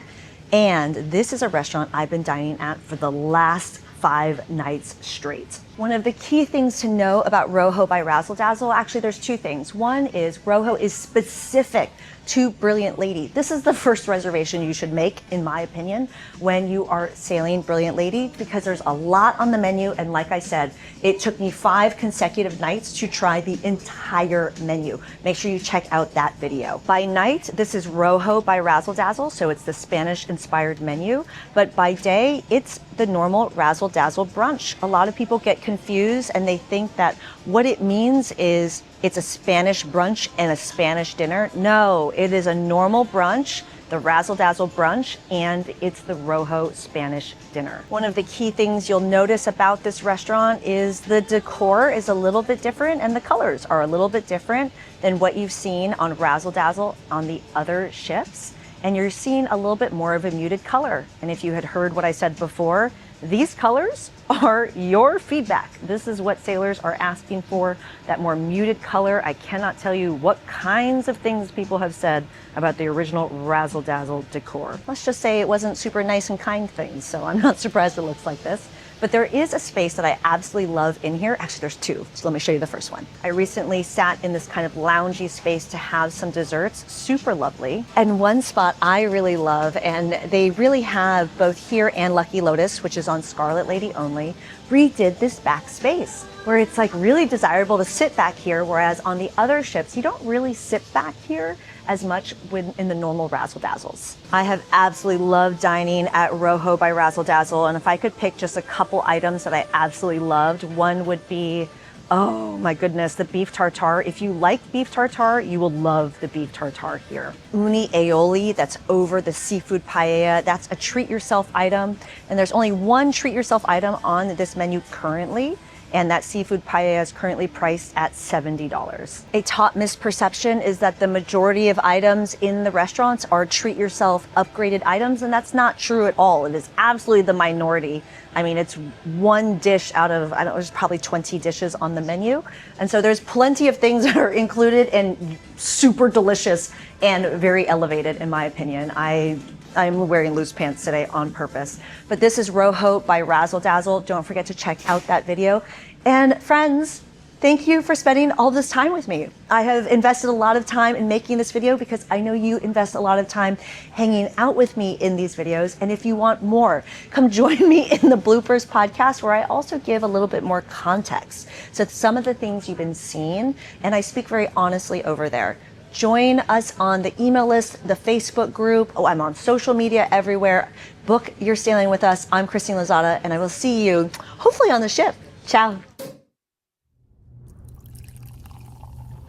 And this is a restaurant I've been dining at for the last 5 nights straight. One of the key things to know about Rojo by Razzle Dazzle, actually there's 2 things. One is Rojo is specific to Brilliant Lady. This is the first reservation you should make, in my opinion, when you are sailing Brilliant Lady, because there's a lot on the menu, and like I said, it took me 5 consecutive nights to try the entire menu. Make sure you check out that video. By night, this is Rojo by Razzle Dazzle, so it's the Spanish-inspired menu, but by day, it's the normal Razzle Dazzle brunch. A lot of people get confused and they think that what it means is it's a Spanish brunch and a Spanish dinner. No, it is a normal brunch, the Razzle Dazzle brunch, and it's the Rojo Spanish dinner. One of the key things you'll notice about this restaurant is the decor is a little bit different and the colors are a little bit different than what you've seen on Razzle Dazzle on the other ships. And you're seeing a little bit more of a muted color. And if you had heard what I said before, these colors are your feedback. This is what sailors are asking for, that more muted color. I cannot tell you what kinds of things people have said about the original Razzle Dazzle decor. Let's just say it wasn't super nice and kind things, so I'm not surprised it looks like this. But there is a space that I absolutely love in here. Actually, there's 2, so let me show you the first one. I recently sat in this kind of loungy space to have some desserts, super lovely. And one spot I really love, and they really have both here and Lucky Lotus, which is on Scarlet Lady only, redid this back space where it's like really desirable to sit back here, whereas on the other ships, you don't really sit back here as much in the normal Razzle Dazzles. I have absolutely loved dining at Rojo by Razzle Dazzle, and if I could pick just a couple items that I absolutely loved, one would be, oh my goodness, the beef tartare. If you like beef tartare, you will love the beef tartare here. Uni aioli, that's over the seafood paella. That's a treat yourself item, and there's only one treat yourself item on this menu currently, and that seafood paella is currently priced at $70. A top misperception is that the majority of items in the restaurants are treat yourself upgraded items, and that's not true at all. It is absolutely the minority. I mean, it's one dish out of, I don't know, there's probably 20 dishes on the menu. And so there's plenty of things that are included and super delicious and very elevated, in my opinion. I I'm wearing loose pants today on purpose. But this is Rojo by Razzle Dazzle. Don't forget to check out that video. And friends, thank you for spending all this time with me. I have invested a lot of time in making this video because I know you invest a lot of time hanging out with me in these videos. And if you want more, come join me in the Bloopers podcast, where I also give a little bit more context. So some of the things you've been seeing, and I speak very honestly over there. Join us on the email list, the Facebook group. Oh, I'm on social media everywhere. Book your sailing with us. I'm Christine Lozada, and I will see you hopefully on the ship. Ciao.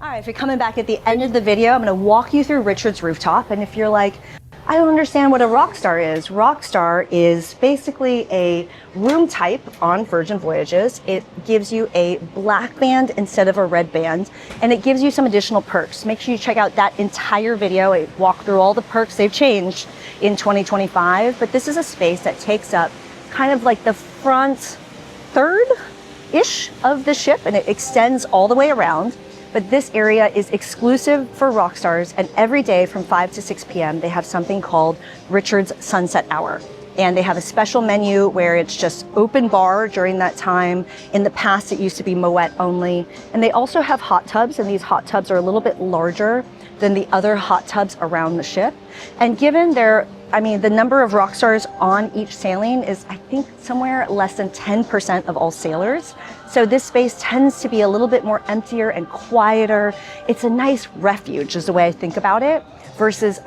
All right, if you're coming back at the end of the video, I'm going to walk you through Richard's Rooftop. And if you're like, I don't understand what a Rockstar is. Rockstar is basically a room type on Virgin Voyages. It gives you a black band instead of a red band, and it gives you some additional perks. Make sure you check out that entire video. I walk through all the perks they've changed in 2025, but this is a space that takes up kind of like the front third-ish of the ship, and it extends all the way around. But this area is exclusive for Rockstars, and every day from 5 to 6 p.m. they have something called Richard's Sunset Hour. And they have a special menu where it's just open bar during that time. In the past, it used to be Moet only. And they also have hot tubs, and these hot tubs are a little bit larger than the other hot tubs around the ship. And given the number of Rockstars on each sailing is, I think, somewhere less than 10% of all sailors. So this space tends to be a little bit more emptier and quieter. It's a nice refuge is the way I think about it, versus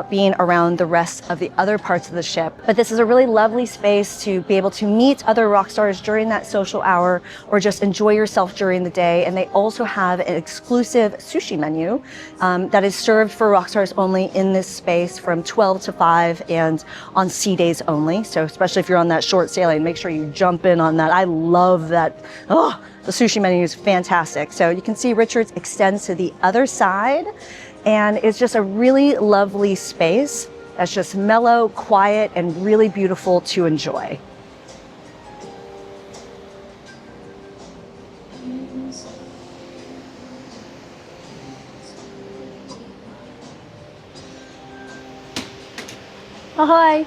being around the rest of the other parts of the ship. But this is a really lovely space to be able to meet other rock stars during that social hour, or just enjoy yourself during the day. And they also have an exclusive sushi menu that is served for rock stars only in this space from 12 to 5 and on sea days only. So especially if you're on that short sailing, make sure you jump in on that. I love that. Oh, the sushi menu is fantastic. So you can see Richard's extends to the other side. And it's just a really lovely space that's just mellow, quiet, and really beautiful to enjoy. Ahoy!